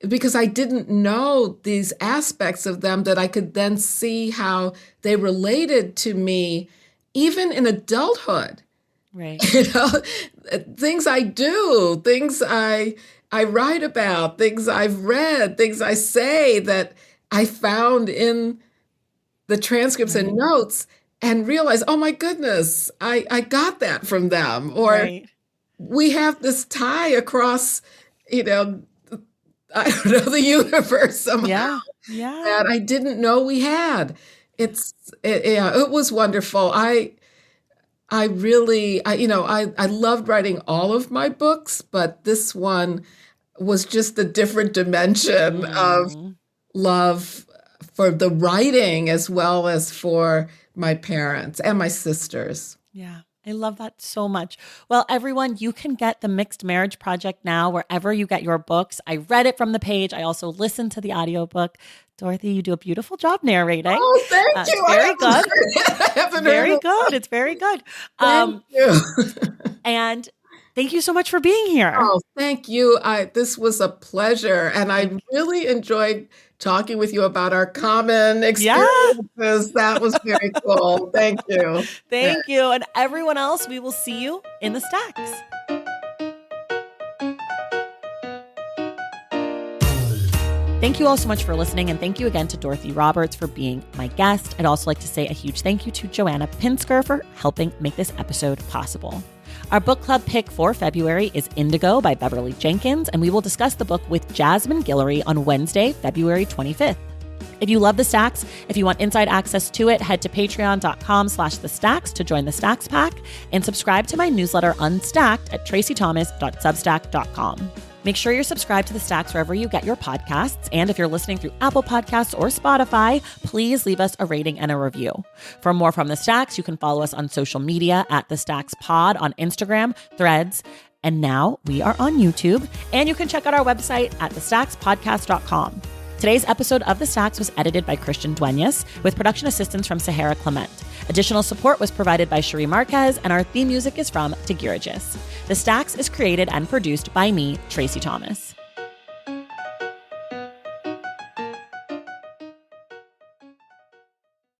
because I didn't know these aspects of them that I could then see how they related to me, even in adulthood. Right. Things I do, things I write about, things I've read, things I say that I found in the transcripts and notes and realize, oh my goodness, I got that from them. Or we have this tie across, I don't know, the universe somehow that I didn't know we had. It was wonderful. I really, I loved writing all of my books, but this one was just a different dimension of love for the writing as well as for my parents and my sisters. Yeah. I love that so much. Well, everyone, you can get The Mixed Marriage Project now wherever you get your books. I read it from the page. I also listened to the audiobook. Dorothy, you do a beautiful job narrating. Oh, thank you. It's very good. Very good. It's very good. Thank you. And thank you so much for being here. Oh, thank you. This was a pleasure. And I really enjoyed talking with you about our common experiences. That was very cool. Thank you. Thank you. And everyone else, we will see you in the stacks. Thank you all so much for listening, and thank you again to Dorothy Roberts for being my guest. I'd also like to say a huge thank you to Joanna Pinsker for helping make this episode possible. Our book club pick for February is Indigo by Beverly Jenkins, and we will discuss the book with Jasmine Guillory on Wednesday, February 25th. If you love The Stacks, if you want inside access to it, head to patreon.com/The Stacks to join the Stacks Pack and subscribe to my newsletter Unstacked at tracythomas.substack.com. Make sure you're subscribed to The Stacks wherever you get your podcasts. And if you're listening through Apple Podcasts or Spotify, please leave us a rating and a review. For more from The Stacks, you can follow us on social media at The Stacks Pod on Instagram, Threads, and now we are on YouTube. And you can check out our website at thestackspodcast.com. Today's episode of The Stacks was edited by Christian Duenas with production assistance from Sahara Clement. Additional support was provided by Cherie Marquez, and our theme music is from Tigirigis. The Stacks is created and produced by me, Tracy Thomas.